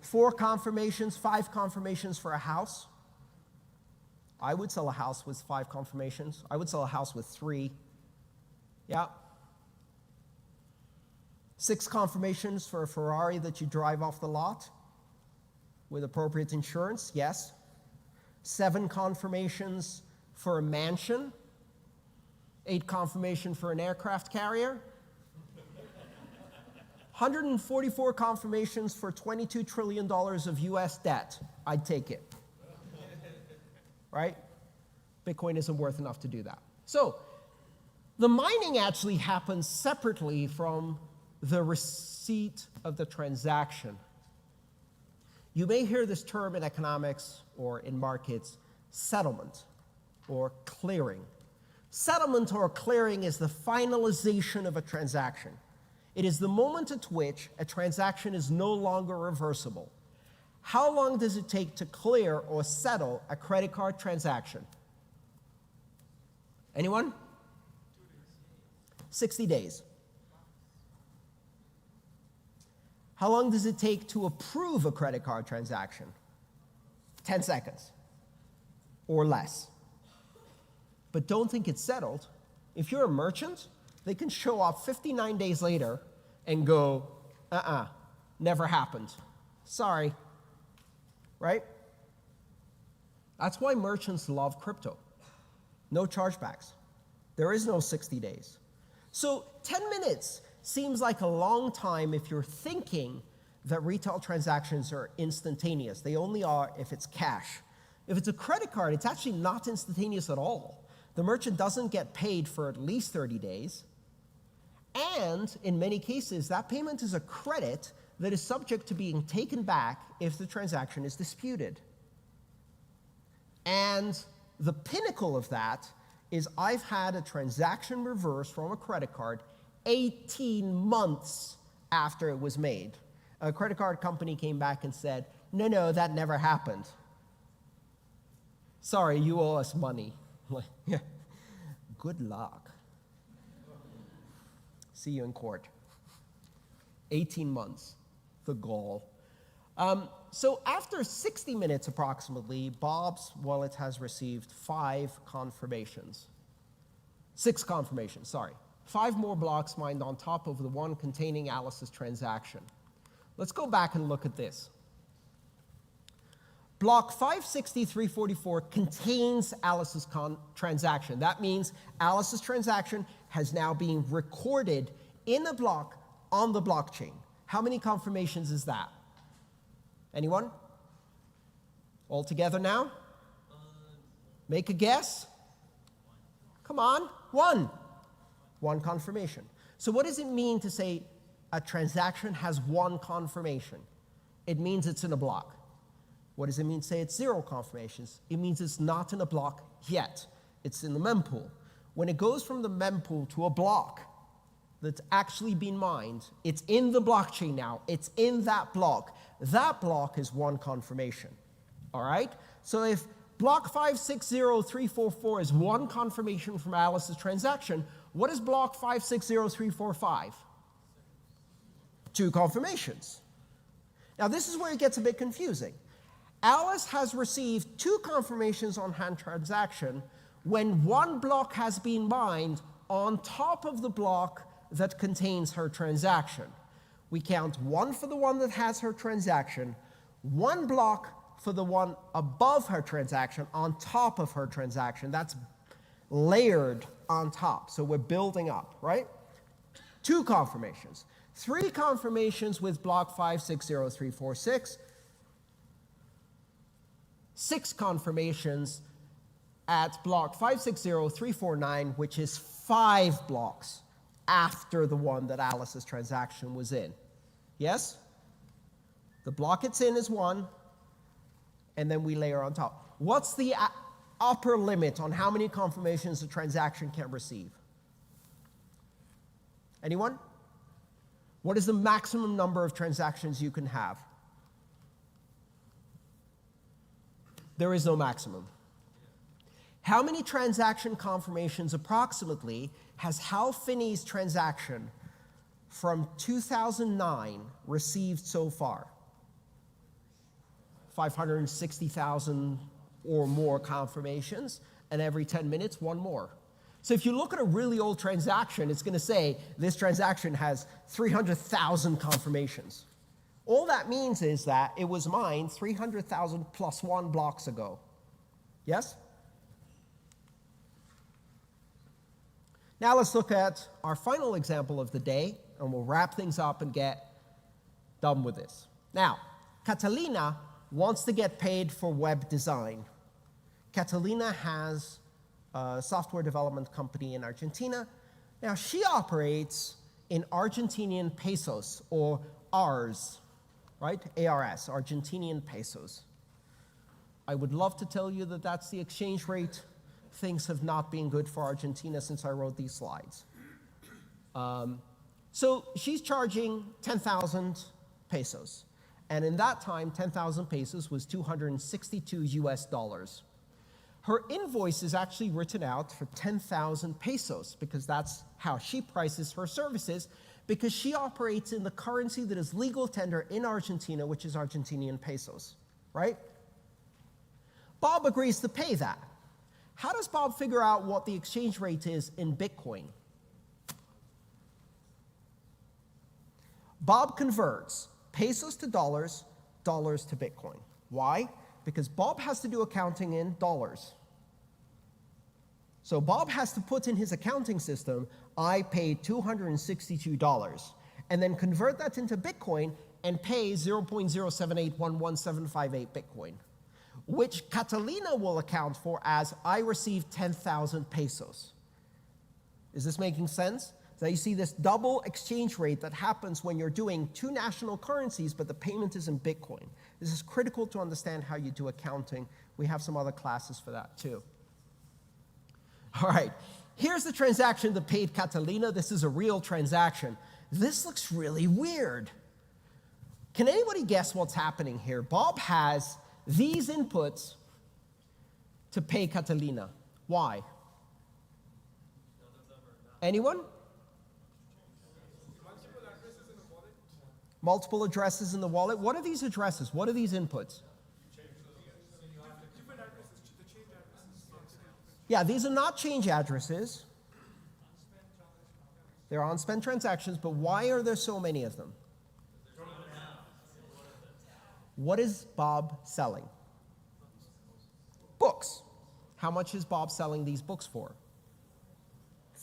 4 confirmations, 5 confirmations for a house. I would sell a house with 5 confirmations. I would sell a house with 3. Yeah. 6 confirmations for a Ferrari that you drive off the lot with appropriate insurance, yes. 7 confirmations for a mansion. 8 confirmation for an aircraft carrier. 144 confirmations for $22 trillion of US debt. I'd take it. Right? Bitcoin isn't worth enough to do that. So the mining actually happens separately from the receipt of the transaction. You may hear this term in economics or in markets, settlement or clearing. Settlement or clearing is the finalization of a transaction. It is the moment at which a transaction is no longer reversible. How long does it take to clear or settle a credit card transaction? Anyone? 60 days. How long does it take to approve a credit card transaction? 10 seconds or less. But don't think it's settled. If you're a merchant, they can show up 59 days later and go, never happened. Sorry. Right? That's why merchants love crypto. No chargebacks. There is no 60 days. So 10 minutes seems like a long time if you're thinking that retail transactions are instantaneous. They only are if it's cash. If it's a credit card, it's actually not instantaneous at all. The merchant doesn't get paid for at least 30 days. And in many cases, that payment is a credit that is subject to being taken back if the transaction is disputed. And the pinnacle of that is I've had a transaction reversed from a credit card 18 months after it was made. A credit card company came back and said, no, that never happened. Sorry, you owe us money. Yeah. Good luck. See you in court. 18 months, the goal. So after 60 minutes approximately, Bob's wallet has received 5 confirmations. 6 confirmations, sorry. 5 more blocks mined on top of the one containing Alice's transaction. Let's go back and look at this. Block 56344 contains Alice's transaction. That means Alice's transaction has now been recorded in a block on the blockchain. How many confirmations is that? Anyone? All together now? Make a guess. Come on, one. One confirmation. So what does it mean to say a transaction has one confirmation? It means it's in a block. What does it mean to say it's 0 confirmations? It means it's not in a block yet. It's in the mempool. When it goes from the mempool to a block that's actually been mined, it's in the blockchain now. It's in that block. That block is one confirmation. All right? So if block 560344 is one confirmation from Alice's transaction, what is block 560345? 2 confirmations. Now this is where it gets a bit confusing. Alice has received 2 confirmations on her transaction when one block has been mined on top of the block that contains her transaction. We count 1 for the one that has her transaction, 1 block for the one above her transaction on top of her transaction. That's layered on top. So we're building up, right? 2 confirmations. 3 confirmations with block 560346. 6 confirmations at block 560349, which is 5 blocks after the one that Alice's transaction was in. Yes? The block it's in is 1, and then we layer on top. What's the upper limit on how many confirmations a transaction can receive? Anyone? What is the maximum number of transactions you can have? There is no maximum. How many transaction confirmations approximately has Hal Finney's transaction from 2009 received so far? 560,000 or more confirmations, and every 10 minutes, 1 more. So if you look at a really old transaction, it's going to say this transaction has 300,000 confirmations. All that means is that it was mined 300,000 plus 1 blocks ago. Yes? Now let's look at our final example of the day, and we'll wrap things up and get done with this. Now, Catalina wants to get paid for web design. Catalina has a software development company in Argentina. Now, she operates in Argentinian pesos, or ARS, right? ARS, Argentinian pesos. I would love to tell you that that's the exchange rate. Things have not been good for Argentina since I wrote these slides. So she's charging 10,000 pesos. And in that time, 10,000 pesos was 262 US dollars. Her invoice is actually written out for 10,000 pesos because that's how she prices her services, because she operates in the currency that is legal tender in Argentina, which is Argentinian pesos, right? Bob agrees to pay that. How does Bob figure out what the exchange rate is in Bitcoin? Bob converts pesos to dollars, dollars to Bitcoin. Why? Because Bob has to do accounting in dollars. So Bob has to put in his accounting system, I paid $262, and then convert that into Bitcoin and pay 0.0781178 Bitcoin, which Catalina will account for as I received 10,000 pesos. Is this making sense? So you see this double exchange rate that happens when you're doing 2 national currencies, but the payment is in Bitcoin. This is critical to understand how you do accounting. We have some other classes for that too. All right, here's the transaction that paid Catalina. This is a real transaction. This looks really weird. Can anybody guess what's happening here? Bob has these inputs to pay Catalina. Why? Anyone? Multiple addresses in the wallet. What are these addresses? What are these inputs? Yeah, these are not change addresses. They're unspent transactions, but why are there so many of them? What is Bob selling? Books. How much is Bob selling these books for?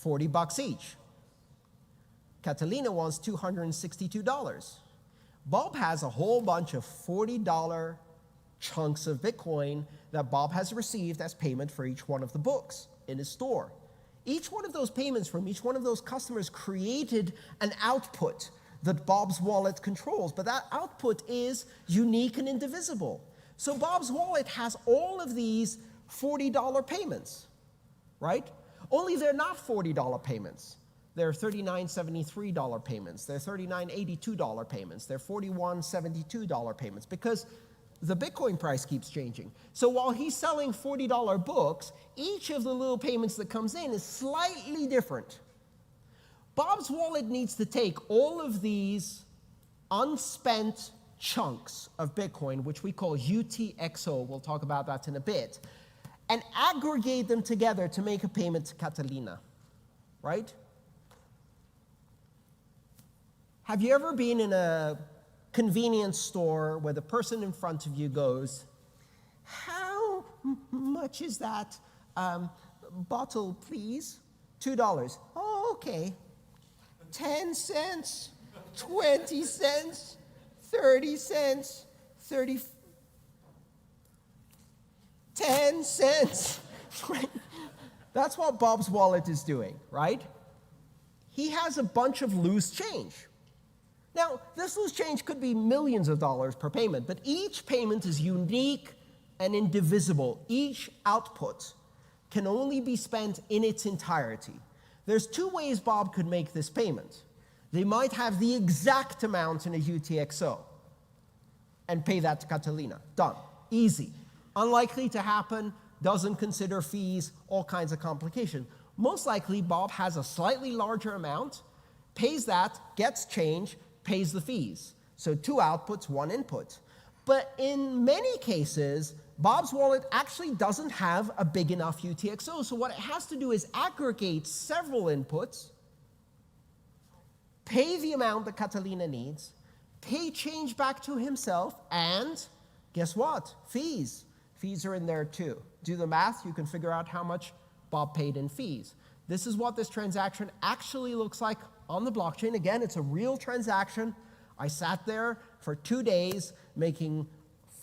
$40 each. Catalina wants $262. Bob has a whole bunch of $40 chunks of Bitcoin that Bob has received as payment for each one of the books in his store. Each one of those payments from each one of those customers created an output that Bob's wallet controls, but that output is unique and indivisible. So Bob's wallet has all of these $40 payments, right? Only they're not $40 payments. They're $39.73 payments. They're $39.82 payments. They're $41.72 payments because the Bitcoin price keeps changing. So while he's selling $40 books, each of the little payments that comes in is slightly different. Bob's wallet needs to take all of these unspent chunks of Bitcoin, which we call UTXO, we'll talk about that in a bit, and aggregate them together to make a payment to Catalina, right? Have you ever been in a convenience store where the person in front of you goes, "How much is that bottle, please?" $2. "Oh, okay." 10 cents, 20 cents, 30 cents, 10 cents. That's what Bob's wallet is doing, right? He has a bunch of loose change. Now, this loose change could be millions of dollars per payment, but each payment is unique and indivisible. Each output can only be spent in its entirety. There's two ways Bob could make this payment. They might have the exact amount in a UTXO and pay that to Catalina. Done. Easy. Unlikely to happen, doesn't consider fees, all kinds of complication. Most likely, Bob has a slightly larger amount, pays that, gets change, pays the fees. So 2 outputs, 1 input. But in many cases, Bob's wallet actually doesn't have a big enough UTXO. So what it has to do is aggregate several inputs, pay the amount that Catalina needs, pay change back to himself, and guess what? Fees. Fees are in there too. Do the math, you can figure out how much Bob paid in fees. This is what this transaction actually looks like on the blockchain. Again, it's a real transaction. I sat there for 2 days making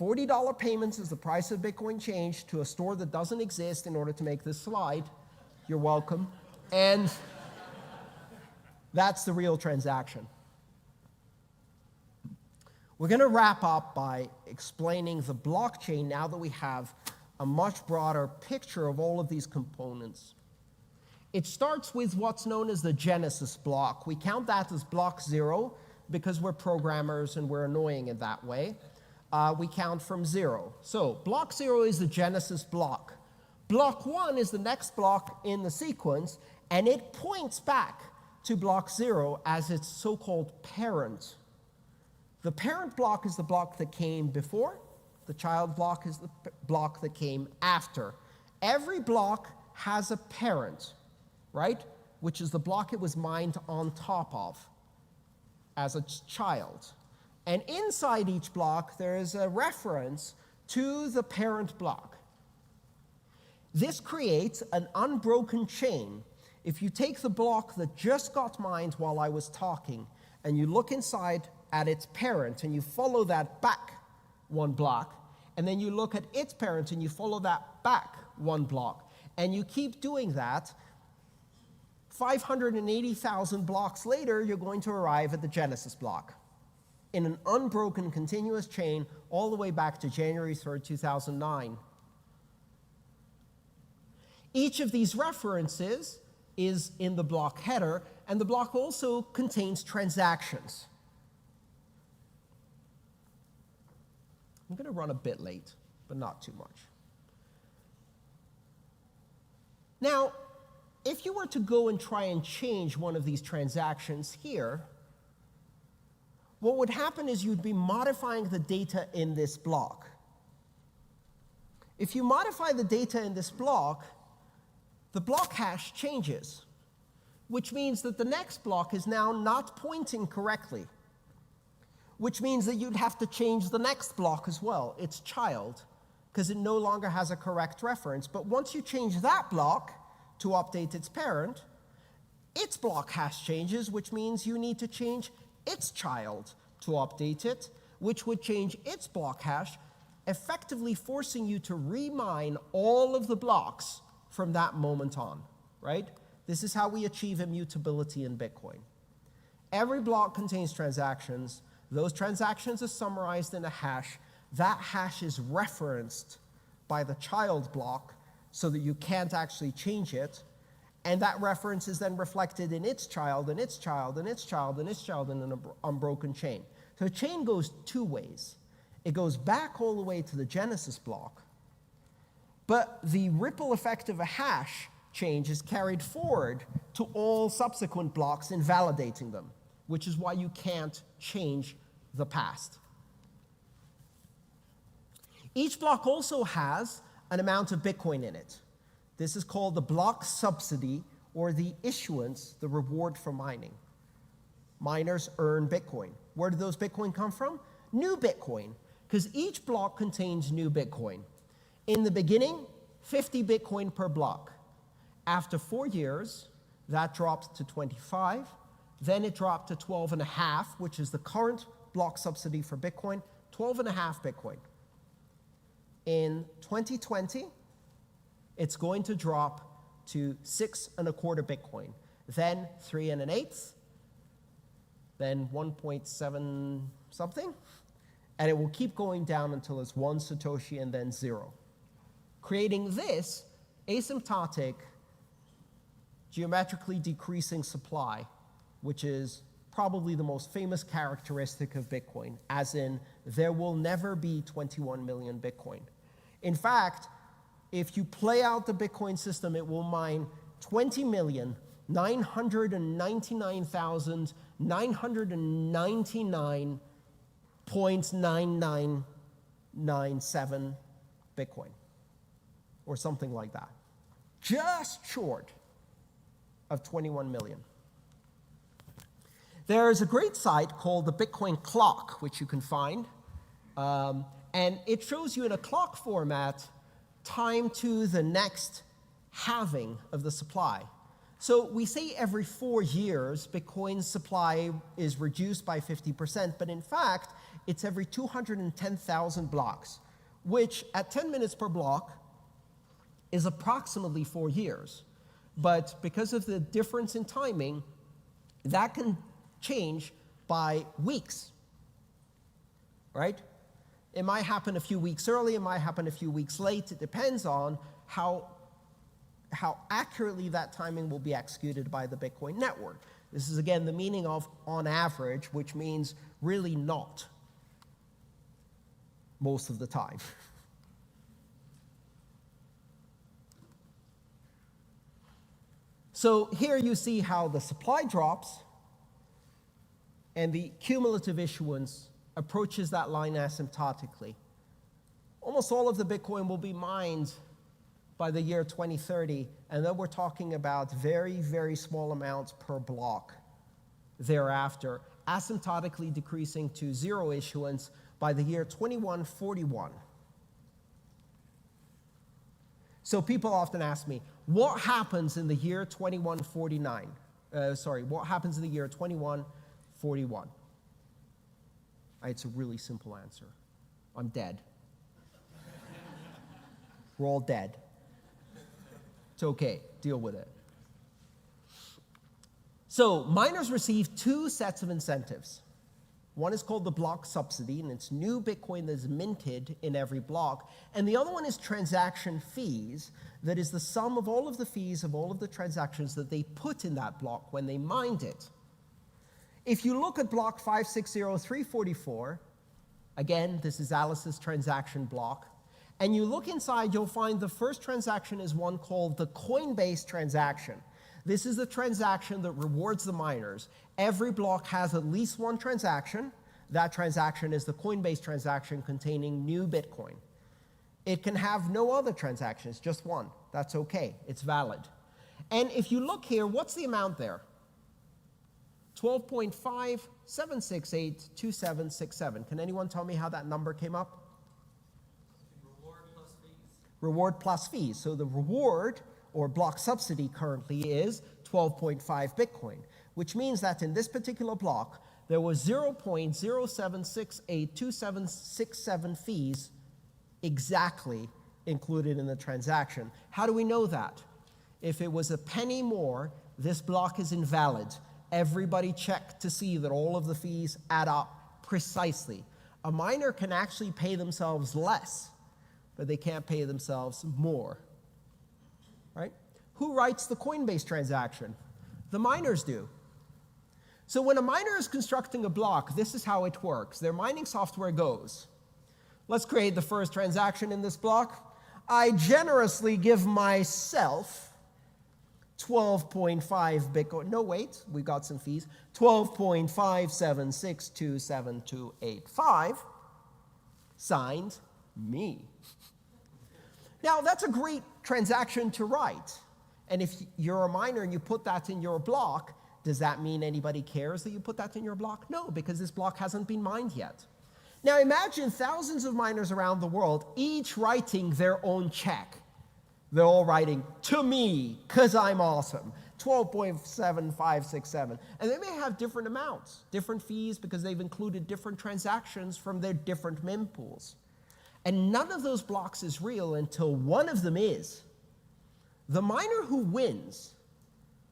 $40 payments as the price of Bitcoin changed to a store that doesn't exist in order to make this slide. You're welcome. And that's the real transaction. We're going to wrap up by explaining the blockchain now that we have a much broader picture of all of these components. It starts with what's known as the Genesis block. We count that as block 0 because we're programmers and we're annoying in that way. We count from 0. So block 0 is the Genesis block. Block 1 is the next block in the sequence, and it points back to block 0 as its so-called parent. The parent block is the block that came before. The child block is the block that came after. Every block has a parent, right? Which is the block it was mined on top of as a child. And inside each block, there is a reference to the parent block. This creates an unbroken chain. If you take the block that just got mined while I was talking, and you look inside at its parent, and you follow that back 1 block, and then you look at its parent, and you follow that back 1 block, and you keep doing that, 580,000 blocks later, you're going to arrive at the Genesis block in an unbroken continuous chain all the way back to January 3rd, 2009. Each of these references is in the block header, and the block also contains transactions. I'm going to run a bit late, but not too much. Now, if you were to go and try and change one of these transactions here, what would happen is you'd be modifying the data in this block. If you modify the data in this block, the block hash changes, which means that the next block is now not pointing correctly, which means that you'd have to change the next block as well, its child, because it no longer has a correct reference. But once you change that block to update its parent, its block hash changes, which means you need to change its child to update it, which would change its block hash, effectively forcing you to remine all of the blocks from that moment on, right? This is how we achieve immutability in Bitcoin. Every block contains transactions. Those transactions are summarized in a hash. That hash is referenced by the child block so that you can't actually change it. And that reference is then reflected in its child, and its child, and its child, and its child in an unbroken chain. So a chain goes two ways. It goes back all the way to the genesis block, but the ripple effect of a hash change is carried forward to all subsequent blocks, invalidating them, which is why you can't change the past. Each block also has an amount of Bitcoin in it. This is called the block subsidy, or the issuance, the reward for mining. Miners earn Bitcoin. Where do those Bitcoin come from? New Bitcoin, because each block contains new Bitcoin. In the beginning, 50 Bitcoin per block. After 4 years, that dropped to 25. Then it dropped to 12.5, which is the current block subsidy for Bitcoin, 12.5 Bitcoin. In 2020, it's going to drop to 6.25 Bitcoin, then 3 1/8, then 1.7 something, and it will keep going down until it's 1 Satoshi and then 0. Creating this asymptotic, geometrically decreasing supply, which is probably the most famous characteristic of Bitcoin, as in there will never be 21 million Bitcoin. In fact, if you play out the Bitcoin system, it will mine 20,999,999.9997 Bitcoin, or something like that. Just short of 21 million. There's a great site called the Bitcoin Clock, which you can find, and it shows you in a clock format time to the next halving of the supply. So we say every 4 years, Bitcoin's supply is reduced by 50%, but in fact, it's every 210,000 blocks, which at 10 minutes per block is approximately 4 years. But because of the difference in timing, that can change by weeks, right? It might happen a few weeks early, it might happen a few weeks late. It depends on how accurately that timing will be executed by the Bitcoin network. This is, again, the meaning of on average, which means really not most of the time. So here you see how the supply drops and the cumulative issuance approaches that line asymptotically. Almost all of the Bitcoin will be mined by the year 2030, and then we're talking about very, very small amounts per block thereafter, asymptotically decreasing to 0 issuance by the year 2141. So people often ask me, what happens in the year 2149? What happens in the year 2141? It's a really simple answer. I'm dead. We're all dead. It's okay, deal with it. So miners receive 2 sets of incentives. One is called the block subsidy, and it's new Bitcoin that's minted in every block. And the other one is transaction fees, that is the sum of all of the fees of all of the transactions that they put in that block when they mined it. If you look at block 560,344, again, this is Alice's transaction block, and you look inside, you'll find the first transaction is one called the Coinbase transaction. This is the transaction that rewards the miners. Every block has at least one transaction. That transaction is the Coinbase transaction containing new Bitcoin. It can have no other transactions, just one. That's okay, it's valid. And if you look here, what's the amount there? 12.57682767. Can anyone tell me how that number came up? Reward plus fees. Reward plus fees. So the reward, or block subsidy, currently is 12.5 Bitcoin, which means that in this particular block, there was 0.07682767 fees exactly included in the transaction. How do we know that? If it was a penny more, this block is invalid. Everybody checked to see that all of the fees add up precisely. A miner can actually pay themselves less, but they can't pay themselves more. Right? Who writes the Coinbase transaction? The miners do. So when a miner is constructing a block, this is how it works. Their mining software goes, let's create the first transaction in this block. I generously give myself 12.5 Bitcoin. No, wait, we've got some fees. 12.576272285, signed me. Now, that's a great transaction to write. And if you're a miner and you put that in your block, does that mean anybody cares that you put that in your block? No, because this block hasn't been mined yet. Now imagine thousands of miners around the world, each writing their own check. They're all writing, to me, because I'm awesome, 12.7567. And they may have different amounts, different fees, because they've included different transactions from their different mempools. And none of those blocks is real until one of them is. The miner who wins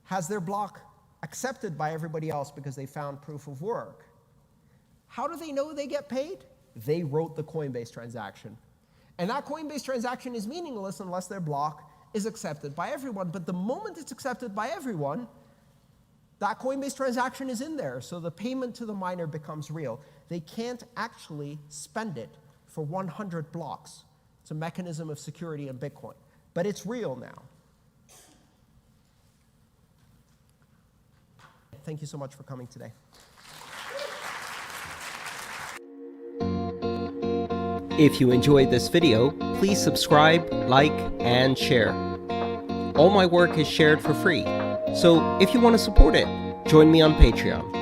has their block accepted by everybody else because they found proof of work. How do they know they get paid? They wrote the Coinbase transaction. And that Coinbase transaction is meaningless unless their block is accepted by everyone. But the moment it's accepted by everyone, that Coinbase transaction is in there. So the payment to the miner becomes real. They can't actually spend it for 100 blocks. It's a mechanism of security in Bitcoin. But it's real now. Thank you so much for coming today. If you enjoyed this video, please subscribe, like, and share. All my work is shared for free, so if you want to support it, join me on Patreon.